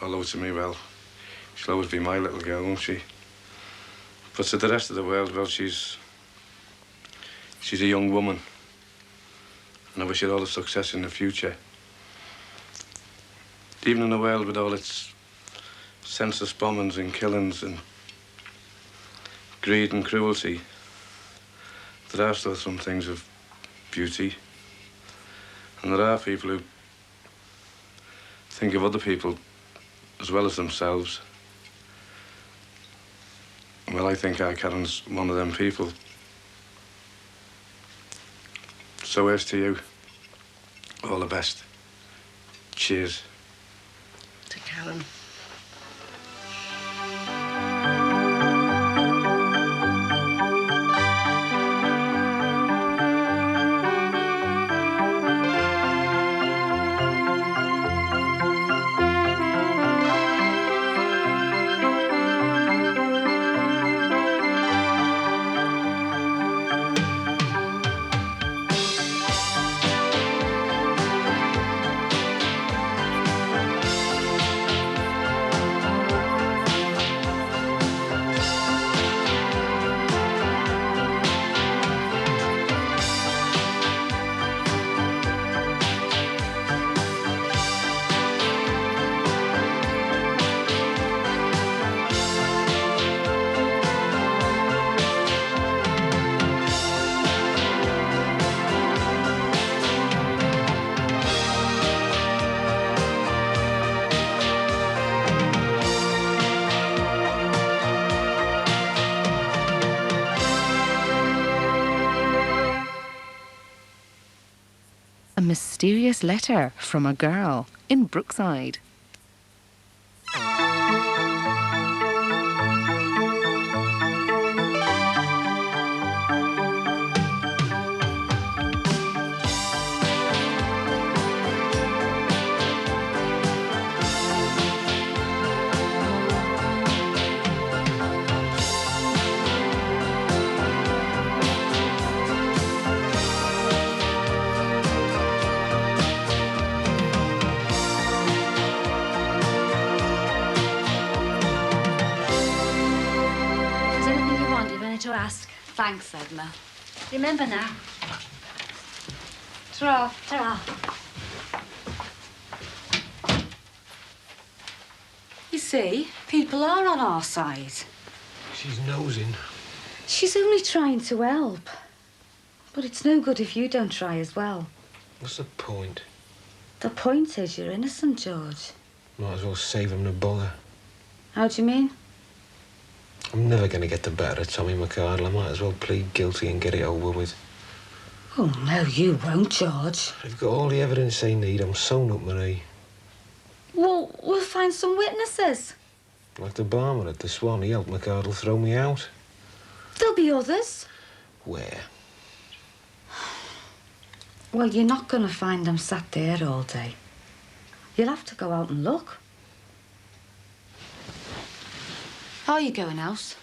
Although to me, well, she'll always be my little girl, won't she? But to the rest of the world, well, she's a young woman. And I wish her all the success in the future. Even in a world with all its senseless bombings and killings and greed and cruelty, there are still some things of beauty. And there are people who think of other people as well as themselves. Well, I think our Karen's one of them people. So here's to you. All the best. Cheers. To Karen. A mysterious letter from a girl in Brookside. To ask. Thanks, Edna. Remember now. Ta-ra. Ta-ra. You see, people are on our side. She's nosing. She's only trying to help. But it's no good if you don't try as well. What's the point? The point is you're innocent, George. Might as well save him the bother. How do you mean? I'm never going to get the better of Tommy McArdle. I might as well plead guilty and get it over with. Oh, no, you won't, George. They've got all the evidence they need. I'm sewn up, Marie. Well, we'll find some witnesses. Like the barman at the Swan. He helped McArdle throw me out. There'll be others. Where? Well, you're not going to find them sat there all day. You'll have to go out and look. How are you going out?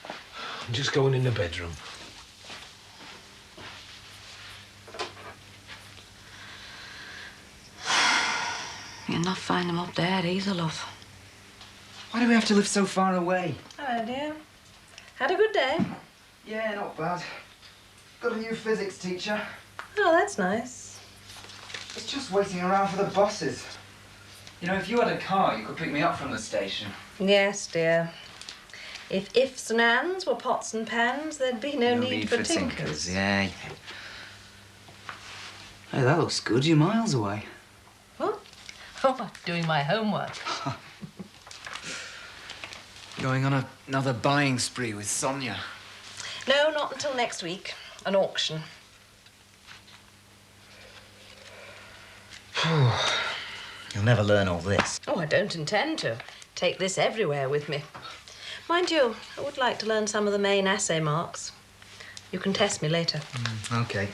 I'm just going in the bedroom. You'll not find them up there either, love. Why do we have to live so far away? Hello, dear. Had a good day? Yeah, not bad. Got a new physics teacher. Oh, that's nice. It's just waiting around for the buses. You know, if you had a car, you could pick me up from the station. Yes, dear. If ifs and ands were pots and pans, there'd be no need for tinkers. Yeah. Hey, that looks good. You're miles away. What? Oh, doing my homework. Going on another buying spree with Sonia. No, not until next week. An auction. You'll never learn all this. Oh, I don't intend to. Take this everywhere with me. Mind you, I would like to learn some of the main assay marks. You can test me later. OK.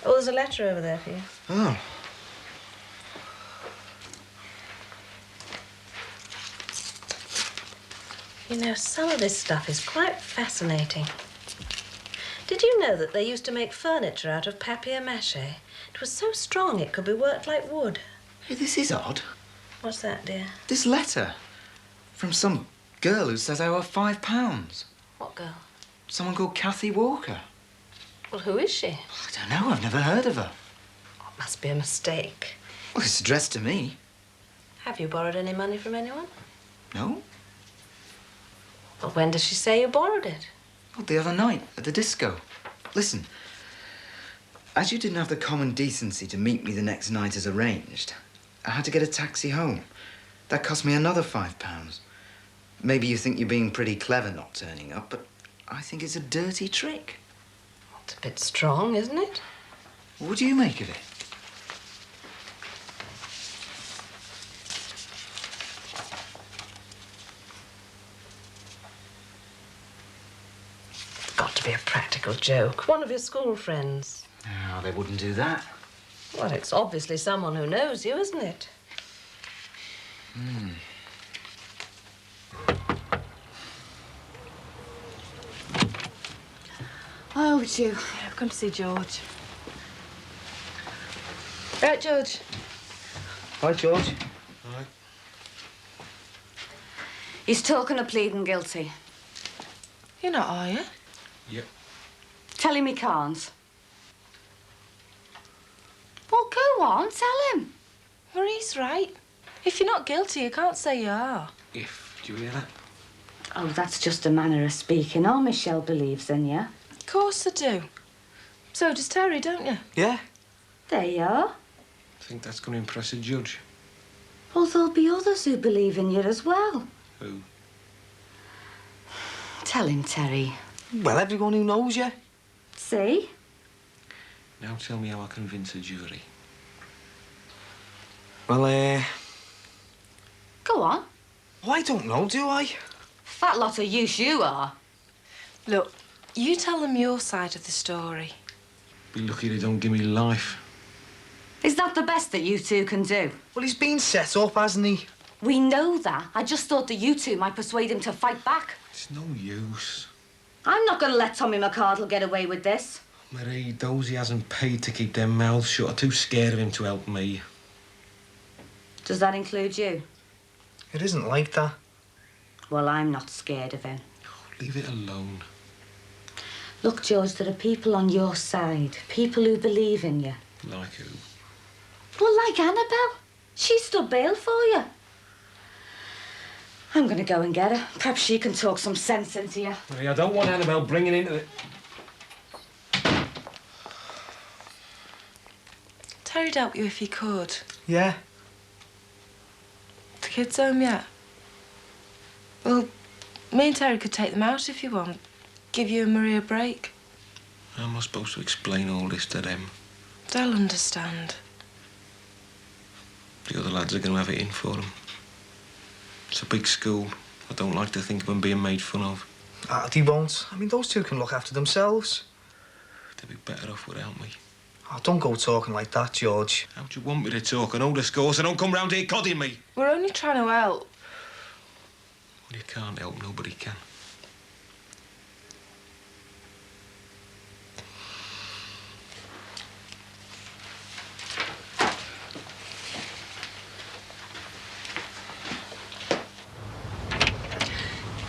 Oh, there's a letter over there for you. Oh. You know, some of this stuff is quite fascinating. Did you know that they used to make furniture out of papier-mâché? It was so strong it could be worked like wood. Hey, this is odd. What's that, dear? This letter from some girl who says I owe her £5. What girl? Someone called Kathy Walker. Well, who is she? I don't know. I've never heard of her. Oh, it must be a mistake. Well, it's addressed to me. Have you borrowed any money from anyone? No? Well, when does she say you borrowed it? Well, the other night at the disco. Listen, as you didn't have the common decency to meet me the next night as arranged, I had to get a taxi home. That cost me another £5. Maybe you think you're being pretty clever not turning up, but I think it's a dirty trick. It's a bit strong, isn't it? What do you make of it? It's got to be a practical joke. One of your school friends. Oh, they wouldn't do that. Well, it's obviously someone who knows you, isn't it? Hmm. Oh, it's you. Yeah, I've come to see George. Right, George. Hi, George. Hi. He's talking of pleading guilty. You're not, are you? Yep. Tell him he can't. Well, go on, tell him. Marie's right. If you're not guilty, you can't say you are. If, do you hear that? Oh, that's just a manner of speaking. Oh, Michelle believes in you. Of course I do. So does Terry, don't you? Yeah. There you are. Think that's going to impress a judge? Well, there'll be others who believe in you as well. Who? Tell him, Terry. Well, everyone who knows you. See? Now tell me how I convince a jury. Well, Go on. well, I don't know, do I? Fat lot of use you are. Look, you tell them your side of the story. Be lucky they don't give me life. Is that the best that you two can do? Well, he's been set up, hasn't he? We know that. I just thought that you two might persuade him to fight back. It's no use. I'm not going to let Tommy McCardle get away with this. Marie, those he hasn't paid to keep their mouths shut are too scared of him to help me. Does that include you? It isn't like that. Well, I'm not scared of him. Leave it alone. Look, George, there are people on your side. People who believe in you. Like who? Well, like Annabelle. She stood bail for you. I'm going to go and get her. Perhaps she can talk some sense into you. Marie, I don't want Annabelle bringing into the... Terry'd help you if he could. Yeah. The kids home yet? Well, me and Terry could take them out if you want. Give you and Marie a break. How am I supposed to explain all this to them? They'll understand. The other lads are going to have it in for them. It's a big school. I don't like to think of them being made fun of. They won't. I mean, those two can look after themselves. They'd be better off without me. Oh, don't go talking like that, George. How do you want me to talk? I know the score, so don't come round here codding me. We're only trying to help. Well, you can't help, nobody can.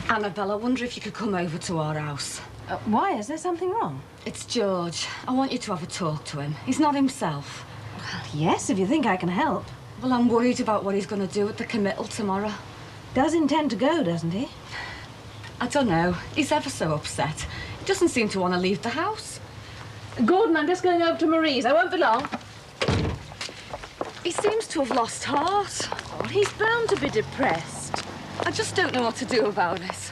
Annabelle, I wonder if you could come over to our house. Why? Is there something wrong? It's George. I want you to have a talk to him. He's not himself. Well, yes, if you think I can help. Well, I'm worried about what he's going to do at the committal tomorrow. Does intend to go, doesn't he? I don't know. He's ever so upset. He doesn't seem to want to leave the house. Gordon, I'm just going over to Marie's. I won't be long. He seems to have lost heart. Oh, he's bound to be depressed. I just don't know what to do about it.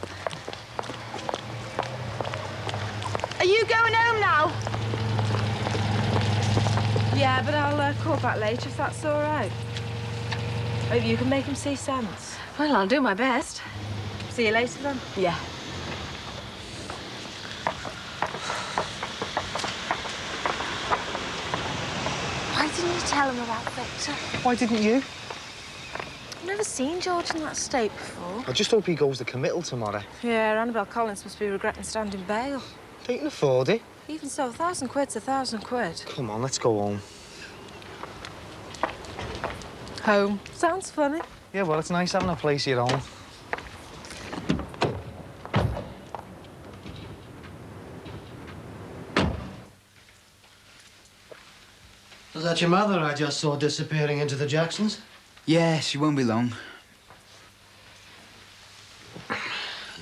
Are you going home now? Yeah, but I'll call back later if that's all right. Maybe you can make him see sense. Well, I'll do my best. See you later, then. Yeah. Why didn't you tell him about Victor? Why didn't you? I've never seen George in that state before. I just hope he goes to committal tomorrow. Yeah, Annabelle Collins must be regretting standing bail. They can afford it. Even so, £1,000's £1,000. Come on, let's go home. Home. Sounds funny. Yeah, well, it's nice having a place of your own. Was that your mother I just saw disappearing into the Jacksons? Yeah, she won't be long.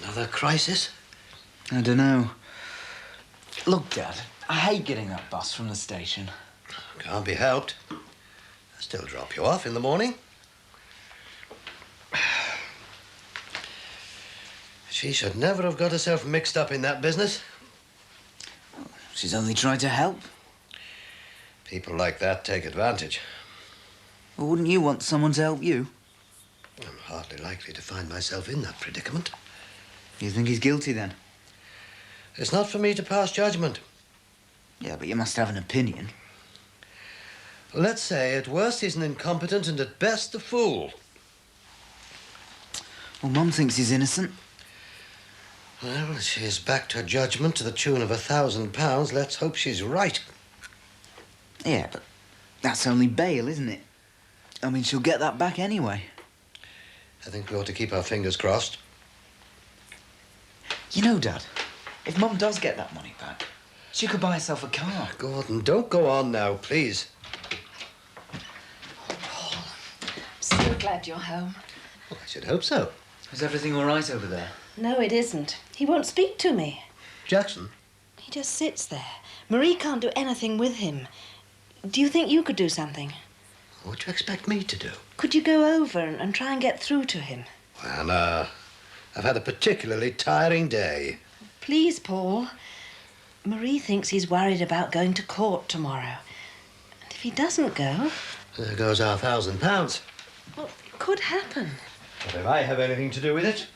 Another crisis? I don't know. Look, Dad, I hate getting that bus from the station. Can't be helped. I still drop you off in the morning. She should never have got herself mixed up in that business. She's only tried to help. People like that take advantage. Well, wouldn't you want someone to help you? I'm hardly likely to find myself in that predicament. You think he's guilty, then? It's not for me to pass judgment. Yeah, but you must have an opinion. Let's say at worst he's an incompetent and at best a fool. Well, Mum thinks he's innocent. Well, she's backed her judgment to the tune of £1,000. Let's hope she's right. Yeah, but that's only bail, isn't it? I mean, she'll get that back anyway. I think we ought to keep our fingers crossed. You know, Dad, if Mum does get that money back, she could buy herself a car. Gordon, don't go on now, please. I'm so glad you're home. Well, I should hope so. Is everything all right over there? No, it isn't. He won't speak to me. Jackson? He just sits there. Marie can't do anything with him. Do you think you could do something? What do you expect me to do? Could you go over and try and get through to him? Well, no. I've had a particularly tiring day. Please, Paul. Marie thinks he's worried about going to court tomorrow. And if he doesn't go... There goes our £1,000. Well, it could happen. But if I have anything to do with it...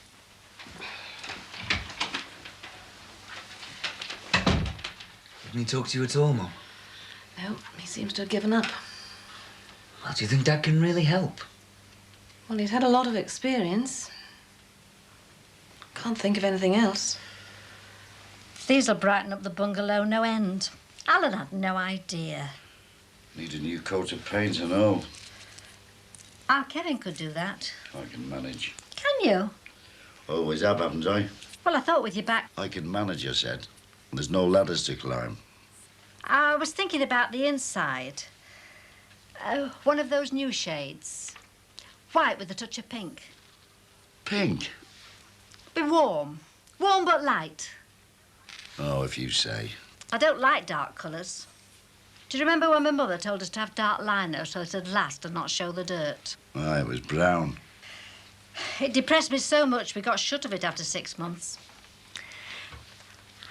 Didn't he talk to you at all, Mum? No, he seems to have given up. Well, do you think Dad can really help? Well, he's had a lot of experience. Can't think of anything else. These'll brighten up the bungalow no end. Alan had no idea. Need a new coat of paint and all. Our Kevin could do that. I can manage. Can you? Always have, haven't I? Well, I thought with your back... I can manage, I said. There's no ladders to climb. I was thinking about the inside. One of those new shades. White with a touch of pink. Pink? Be warm. Warm but light. Oh, if you say. I don't like dark colours. Do you remember when my mother told us to have dark lino so it'd last and not show the dirt? Ah, it was brown. It depressed me so much we got shut of it after 6 months.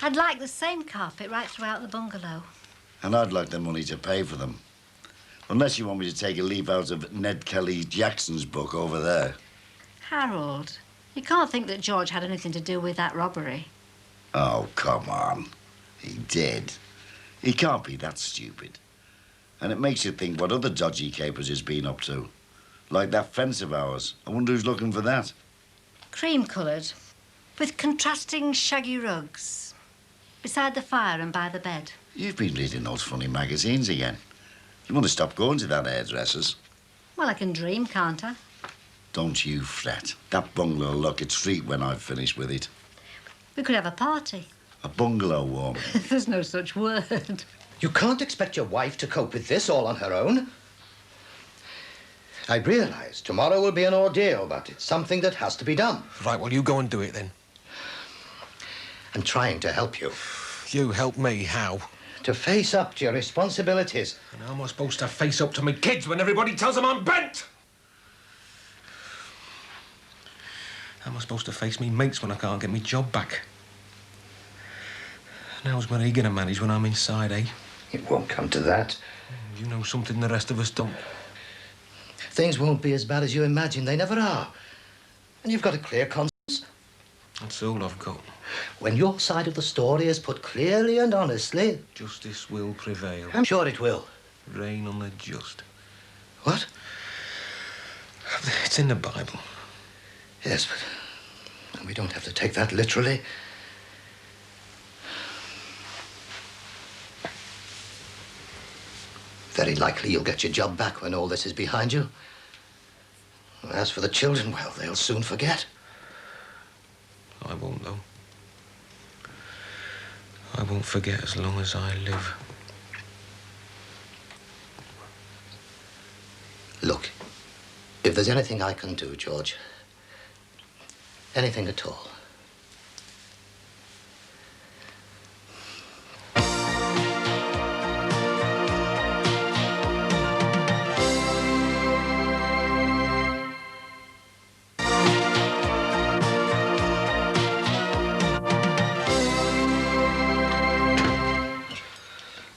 I'd like the same carpet right throughout the bungalow. And I'd like the money to pay for them. Unless you want me to take a leaf out of Ned Kelly Jackson's book over there. Harold, you can't think that George had anything to do with that robbery. Oh, come on. He did. He can't be that stupid. And it makes you think what other dodgy capers he's been up to. Like that fence of ours. I wonder who's looking for that. Cream-coloured, with contrasting shaggy rugs. Beside the fire and by the bed. You've been reading those funny magazines again. You want to stop going to that hairdresser's? Well, I can dream, can't I? Don't you fret. That bungalow will look a treat when I've finished with it. We could have a party. A bungalow warming. There's no such word. You can't expect your wife to cope with this all on her own. I realise tomorrow will be an ordeal, but it's something that has to be done. Right, well, you go and do it then. I'm trying to help you. You help me, how? To face up to your responsibilities. And how am I supposed to face up to my kids when everybody tells them I'm bent? How am I supposed to face me mates when I can't get me job back? And how's Marie gonna manage when I'm inside, eh? It won't come to that. You know something the rest of us don't. Things won't be as bad as you imagine. They never are. And you've got a clear conscience. That's all I've got. When your side of the story is put clearly and honestly... Justice will prevail. I'm sure it will. Reign on the just. What? It's in the Bible. Yes, but we don't have to take that literally. Very likely you'll get your job back when all this is behind you. As for the children, well, they'll soon forget. I won't, though. I won't forget as long as I live. Look, if there's anything I can do, George, anything at all,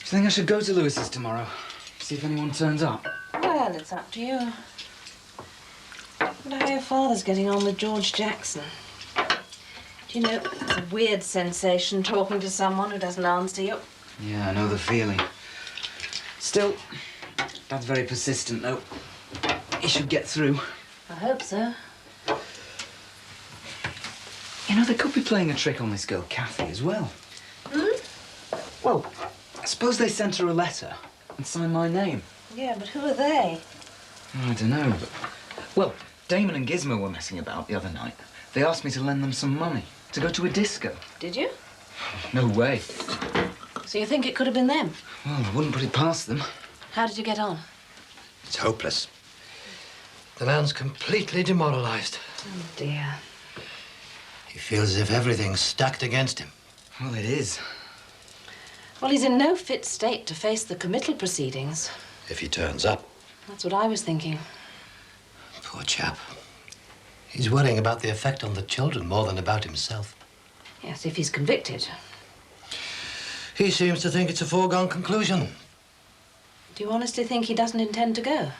you think I should go to Lewis's tomorrow? See if anyone turns up? Well, it's up to you. I wonder how your father's getting on with George Jackson. Do you know, it's a weird sensation talking to someone who doesn't answer you. Yeah, I know the feeling. Still, Dad's very persistent, though. He should get through. I hope so. You know, they could be playing a trick on this girl, Kathy, as well. Well, I suppose they sent her a letter and signed my name. Yeah, but who are they? I don't know, but... Well, Damon and Gizmo were messing about the other night. They asked me to lend them some money to go to a disco. Did you? No way. So you think it could have been them? Well, I wouldn't put it past them. How did you get on? It's hopeless. The man's completely demoralized. Oh, dear. He feels as if everything's stacked against him. Well, it is. Well, he's in no fit state to face the committal proceedings. If he turns up. That's what I was thinking. Poor chap. He's worrying about the effect on the children more than about himself. Yes, if he's convicted. He seems to think it's a foregone conclusion. Do you honestly think he doesn't intend to go?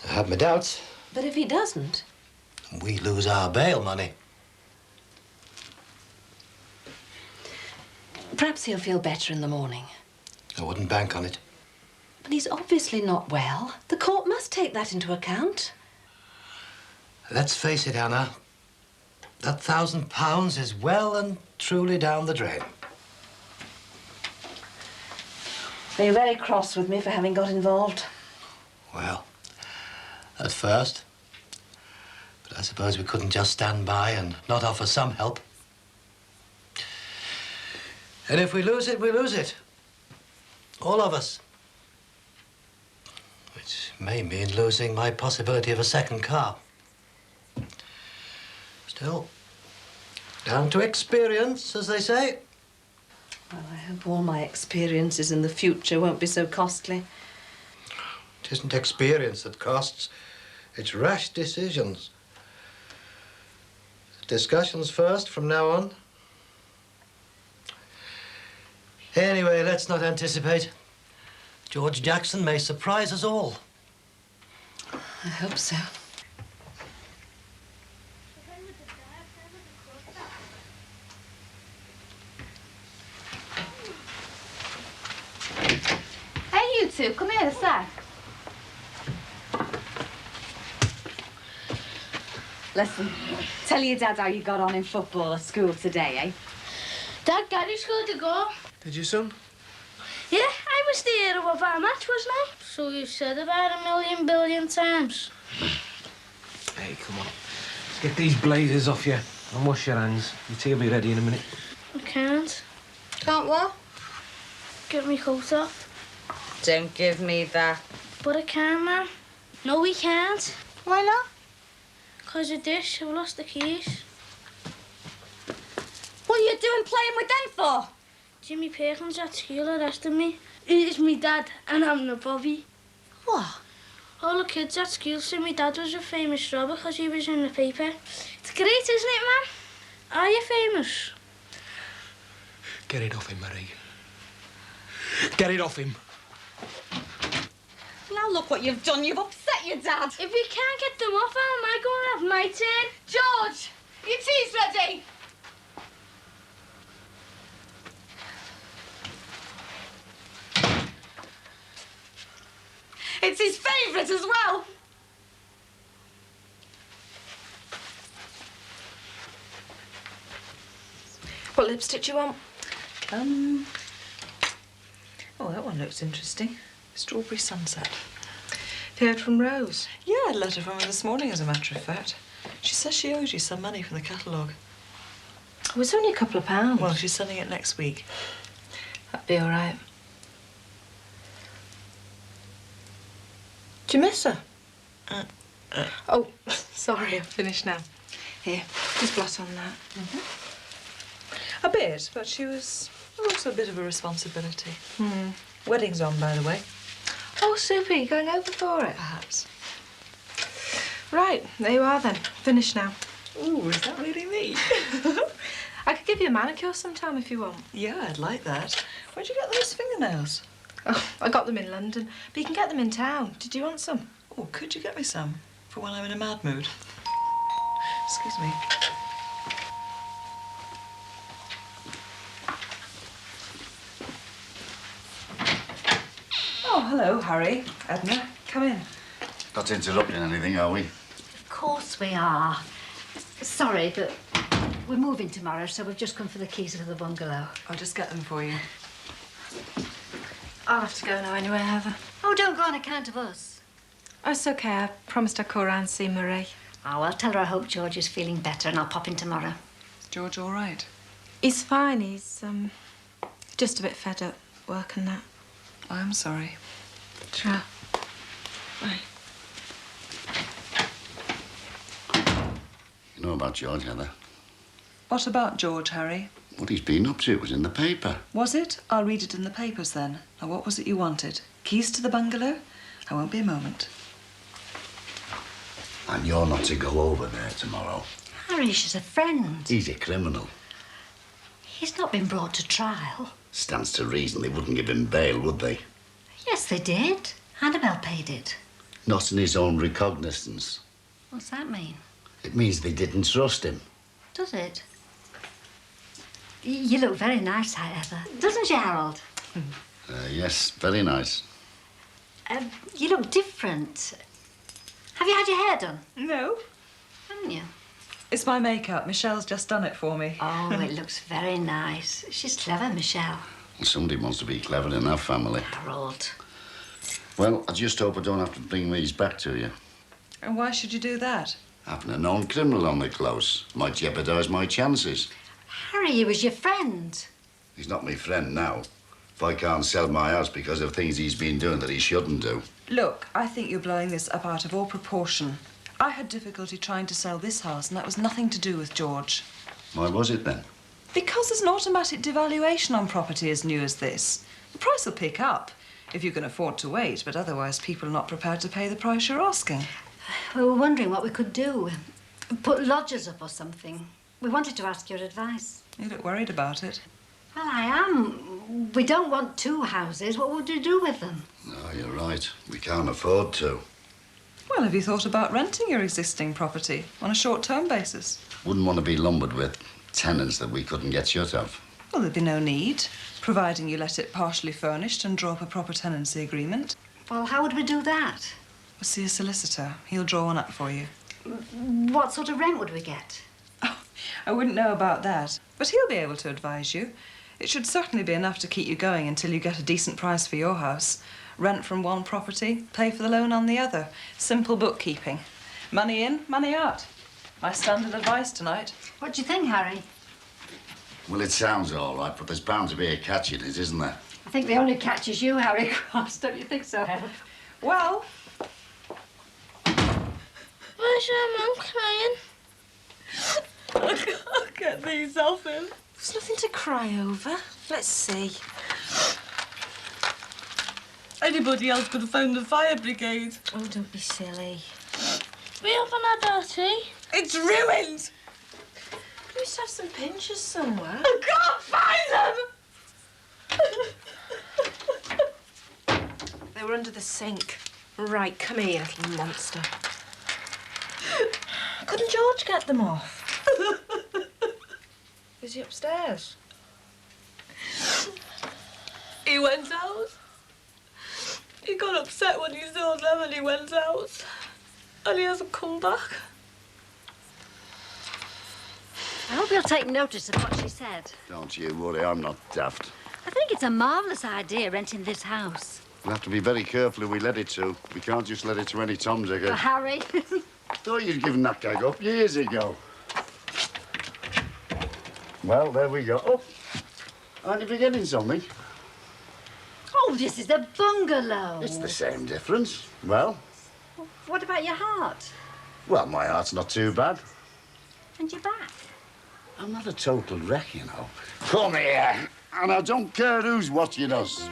I have my doubts. But if he doesn't? We lose our bail money. Perhaps he'll feel better in the morning. I wouldn't bank on it. But he's obviously not well. The court must take that into account. Let's face it, Anna. That £1,000 is well and truly down the drain. They're very cross with me for having got involved. Well, at first. But I suppose we couldn't just stand by and not offer some help. And if we lose it, we lose it. All of us. Which may mean losing my possibility of a second car. Still, down to experience, as they say. Well, I hope all my experiences in the future won't be so costly. It isn't experience that costs. It's rash decisions. Discussions first from now on. Anyway, let's not anticipate. George Jackson may surprise us all. I hope so. Hey, you two, come here a sec. Listen, tell your dad how you got on in football at school today, eh? Dad, Gary scored a goal. Did you, son? Yeah, I was there at our match, wasn't I? So you've said about 1 billion times. Hey, come on. Let's get these blazers off you and wash your hands. Your tea will be ready in a minute. I can't. Can't what? Get me coat off. Don't give me that. But I can, Mum. No, we can't. Why not? 'Cause of this, I've lost the keys. What are you doing playing with them for? Jimmy Perkins at school arrested me. It's me dad and I'm the Bobby. What? All the kids at school said my dad was a famous robber because he was in the paper. It's great, isn't it, Mum? Are you famous? Get it off him, Marie. Get it off him. Now look what you've done. You've upset your dad. If we can't get them off, how am I going to have my turn? George, your tea's ready. It's his favourite as well. What lipstick do you want? Oh, that one looks interesting. Strawberry Sunset. Have you heard from Rose? Yeah, I had a letter from her this morning, as a matter of fact. She says she owes you some money from the catalogue. Oh, it's only a couple of pounds. Well, she's sending it next week. That'd be all right. Do you miss her? Oh, sorry, I'm finished now. Here, just blot on that. A bit, but she was also a bit of a responsibility. Wedding's on, by the way. Oh, super. You going over for it? Perhaps. Right, there you are then. Finished now. Ooh, is that really me? I could give you a manicure sometime if you want. Yeah, I'd like that. Where'd you get those fingernails? Oh, I got them in London, but you can get them in town. Did you want some? Oh, could you get me some for when I'm in a mad mood? Excuse me. Oh, hello, Harry. Edna, come in. Not interrupting anything, are we? Of course we are. Sorry, but we're moving tomorrow, so we've just come for the keys of the bungalow. I'll just get them for you. I'll have to go now anyway, Heather. Oh, don't go on account of us. Oh, it's okay. I promised I'd call round and see Marie. Oh, well, tell her I hope George is feeling better and I'll pop in tomorrow. Is George all right? He's fine. He's, just a bit fed up, work and that. I'm sorry. Sure. Bye. You know about George, Heather? What about George, Harry? What he's been up to was in the paper. Was it? I'll read it in the papers then. Now, what was it you wanted? Keys to the bungalow? I won't be a moment. And you're not to go over there tomorrow. Harry, she's a friend. He's a criminal. He's not been brought to trial. Stands to reason they wouldn't give him bail, would they? Yes, they did. Annabelle paid it. Not in his own recognizance. What's that mean? It means they didn't trust him. Does it? You look very nice, Heather. Doesn't she, Harold? Yes, very nice. You look different. Have you had your hair done? No. Haven't you? It's my makeup. Michelle's just done it for me. Oh, it looks very nice. She's clever, Michelle. Somebody wants to be clever in that family. Harold. Well, I just hope I don't have to bring these back to you. And why should you do that? Having a known criminal on the close might jeopardise my chances. Harry, he was your friend. He's not my friend now. If I can't sell my house because of things he's been doing that he shouldn't do. Look, I think you're blowing this up out of all proportion. I had difficulty trying to sell this house, and that was nothing to do with George. Why was it then? Because there's an automatic devaluation on property as new as this. The price will pick up if you can afford to wait, but otherwise people are not prepared to pay the price you're asking. We were wondering what we could do. Put lodgers up or something. We wanted to ask your advice. You look worried about it. Well, I am. We don't want two houses. What would you do with them? No, you're right. We can't afford to. Well, have you thought about renting your existing property on a short-term basis? Wouldn't want to be lumbered with tenants that we couldn't get shut of. Well, there'd be no need, providing you let it partially furnished and draw up a proper tenancy agreement. Well, how would we do that? We'll see a solicitor. He'll draw one up for you. What sort of rent would we get? Oh, I wouldn't know about that, but he'll be able to advise you. It should certainly be enough to keep you going until you get a decent price for your house. Rent from one property, pay for the loan on the other. Simple bookkeeping. Money in, money out. My standard advice tonight. What do you think, Harry? Well, it sounds all right, but there's bound to be a catch in it, isn't there? I think the only catch is you, Harry Cross. Don't you think so, Heather? Well... Where's your mum crying? I can't get these off him. There's nothing to cry over. Let's see. Anybody else could phone the fire brigade. Oh, don't be silly. We haven't had our tea. It's ruined! We used to have some pinchers somewhere. I can't find them! They were under the sink. Right, come here, little monster. Couldn't George get them off? Is he upstairs? He went out. He got upset when he saw them and he went out. And he hasn't come back. I hope you'll take notice of what she said. Don't you worry, I'm not daft. I think it's a marvellous idea, renting this house. We'll have to be very careful who we let it to. We can't just let it to any Tom Digger. For Harry. Thought you'd given that gag up years ago. Well, there we go. Oh, aren't you forgetting something? Oh, this is the bungalow. It's the same difference. Well, What about your heart? well, my heart's not too bad. And your back? I'm not a total wreck, you know. Come here, and I don't care who's watching us.